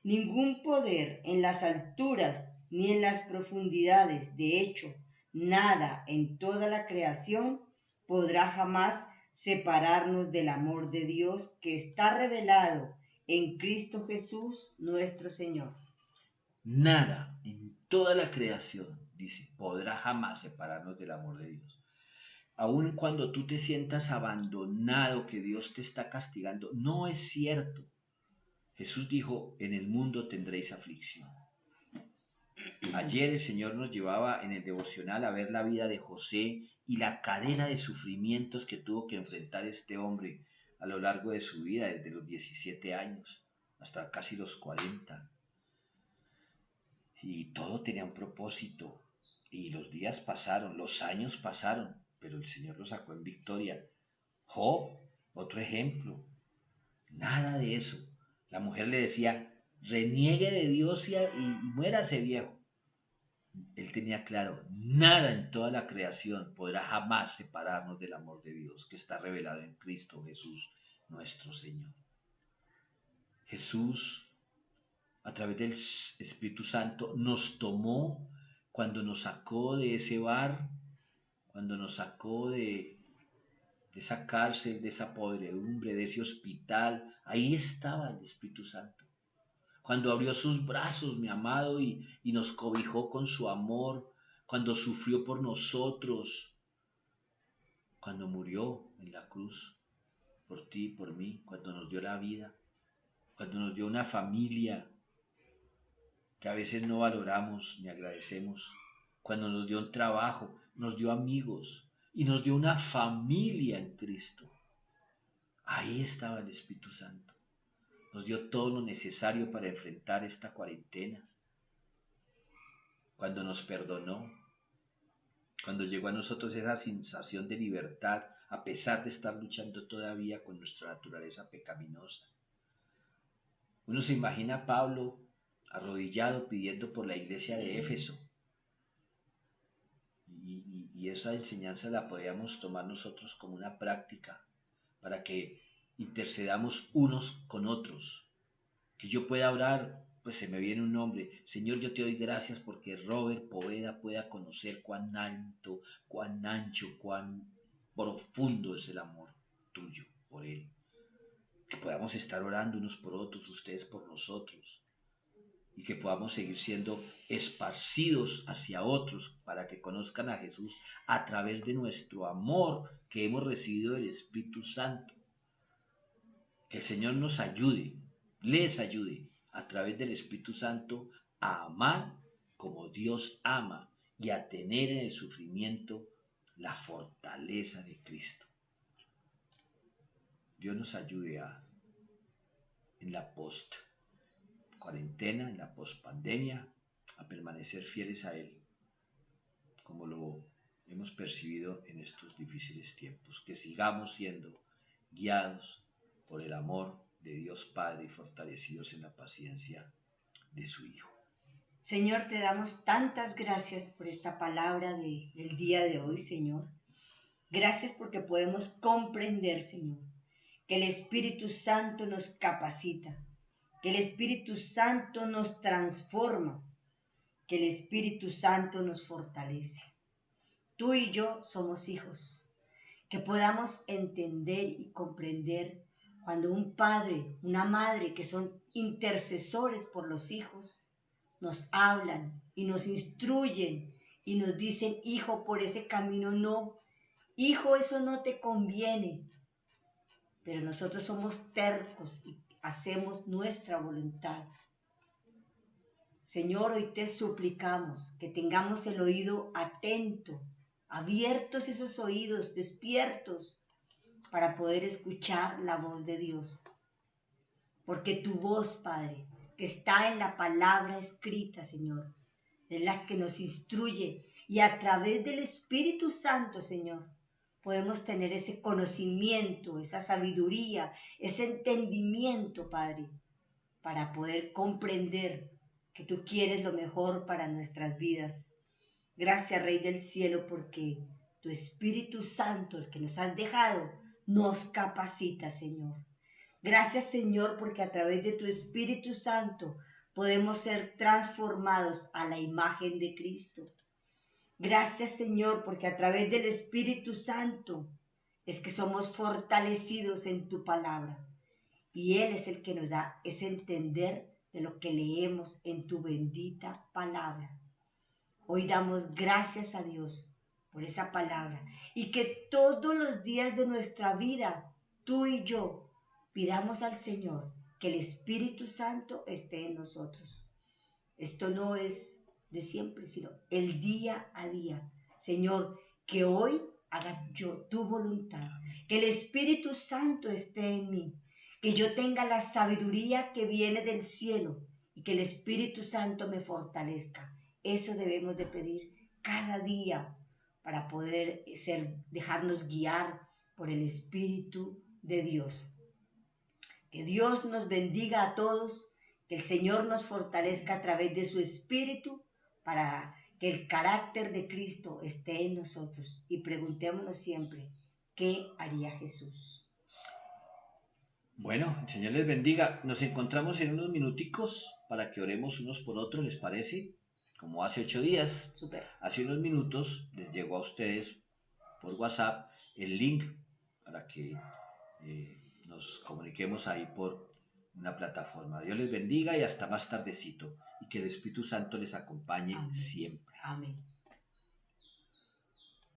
Ningún poder en las alturas ni en las profundidades, de hecho, nada en toda la creación podrá jamás separarnos del amor de Dios que está revelado en Cristo Jesús nuestro Señor. Nada en toda la creación, dice, podrá jamás separarnos del amor de Dios. Aun cuando tú te sientas abandonado, que Dios te está castigando, no es cierto. Jesús dijo, en el mundo tendréis aflicción. Ayer el Señor nos llevaba en el devocional a ver la vida de José y la cadena de sufrimientos que tuvo que enfrentar este hombre a lo largo de su vida, desde los 17 años hasta casi los 40. Y todo tenía un propósito. Y los días pasaron, los años pasaron, pero el Señor lo sacó en victoria. Job, otro ejemplo. Nada de eso. La mujer le decía, reniegue de Dios y muérase viejo. Él tenía claro, nada en toda la creación podrá jamás separarnos del amor de Dios que está revelado en Cristo Jesús, nuestro Señor. Jesús, a través del Espíritu Santo, nos tomó cuando nos sacó de ese bar, cuando nos sacó de esa cárcel, de esa podredumbre, de ese hospital. Ahí estaba el Espíritu Santo. Cuando abrió sus brazos, mi amado, y nos cobijó con su amor, cuando sufrió por nosotros, cuando murió en la cruz, por ti y por mí, cuando nos dio la vida, cuando nos dio una familia que a veces no valoramos ni agradecemos, cuando nos dio un trabajo, nos dio amigos y nos dio una familia en Cristo. Ahí estaba el Espíritu Santo. Nos dio todo lo necesario para enfrentar esta cuarentena. Cuando nos perdonó, cuando llegó a nosotros esa sensación de libertad, a pesar de estar luchando todavía con nuestra naturaleza pecaminosa. Uno se imagina a Pablo arrodillado pidiendo por la iglesia de Éfeso. Y esa enseñanza la podríamos tomar nosotros como una práctica para que intercedamos unos con otros. Que yo pueda orar, pues se me viene un nombre. Señor, yo te doy gracias porque Robert Poveda pueda conocer cuán alto, cuán ancho, cuán profundo es el amor tuyo por él. Que podamos estar orando unos por otros, ustedes por nosotros. Y que podamos seguir siendo esparcidos hacia otros para que conozcan a Jesús a través de nuestro amor que hemos recibido del Espíritu Santo. Que el Señor nos ayude, les ayude a través del Espíritu Santo a amar como Dios ama y a tener en el sufrimiento la fortaleza de Cristo. Dios nos ayude en la post-cuarentena, en la post-pandemia, a permanecer fieles a Él, como lo hemos percibido en estos difíciles tiempos. Que sigamos siendo guiados por el amor de Dios Padre y fortalecidos en la paciencia de su Hijo. Señor, te damos tantas gracias por esta palabra del día de hoy, Señor. Gracias porque podemos comprender, Señor, que el Espíritu Santo nos capacita, que el Espíritu Santo nos transforma, que el Espíritu Santo nos fortalece. Tú y yo somos hijos, que podamos entender y comprender cuando un padre, una madre que son intercesores por los hijos, nos hablan y nos instruyen y nos dicen, hijo, por ese camino no, hijo, eso no te conviene. Pero nosotros somos tercos y hacemos nuestra voluntad. Señor, hoy te suplicamos que tengamos el oído atento, abiertos esos oídos, despiertos, para poder escuchar la voz de Dios. Porque tu voz, Padre, que está en la palabra escrita, Señor, es la que nos instruye y a través del Espíritu Santo, Señor, podemos tener ese conocimiento, esa sabiduría, ese entendimiento, Padre, para poder comprender que tú quieres lo mejor para nuestras vidas. Gracias, Rey del Cielo, porque tu Espíritu Santo, el que nos has dejado, nos capacita, Señor. Gracias, Señor, porque a través de tu Espíritu Santo podemos ser transformados a la imagen de Cristo. Gracias, Señor, porque a través del Espíritu Santo es que somos fortalecidos en tu palabra. Y Él es el que nos da ese entender de lo que leemos en tu bendita palabra. Hoy damos gracias a Dios por esa palabra y que todos los días de nuestra vida, tú y yo, pidamos al Señor que el Espíritu Santo esté en nosotros. Esto no es de siempre, sino el día a día. Señor, que hoy haga yo tu voluntad, que el Espíritu Santo esté en mí, que yo tenga la sabiduría que viene del cielo y que el Espíritu Santo me fortalezca. Eso debemos de pedir cada día para poder dejarnos guiar por el Espíritu de Dios. Que Dios nos bendiga a todos, que el Señor nos fortalezca a través de su Espíritu para que el carácter de Cristo esté en nosotros. Y preguntémonos siempre, ¿qué haría Jesús? Bueno, el Señor les bendiga. Nos encontramos en unos minuticos para que oremos unos por otros, ¿les parece? Como hace 8 días, Súper. hace unos minutos les llegó a ustedes por WhatsApp el link para que nos comuniquemos ahí por una plataforma. Dios les bendiga y hasta más tardecito. Y que el Espíritu Santo les acompañe Amén. siempre. Amén.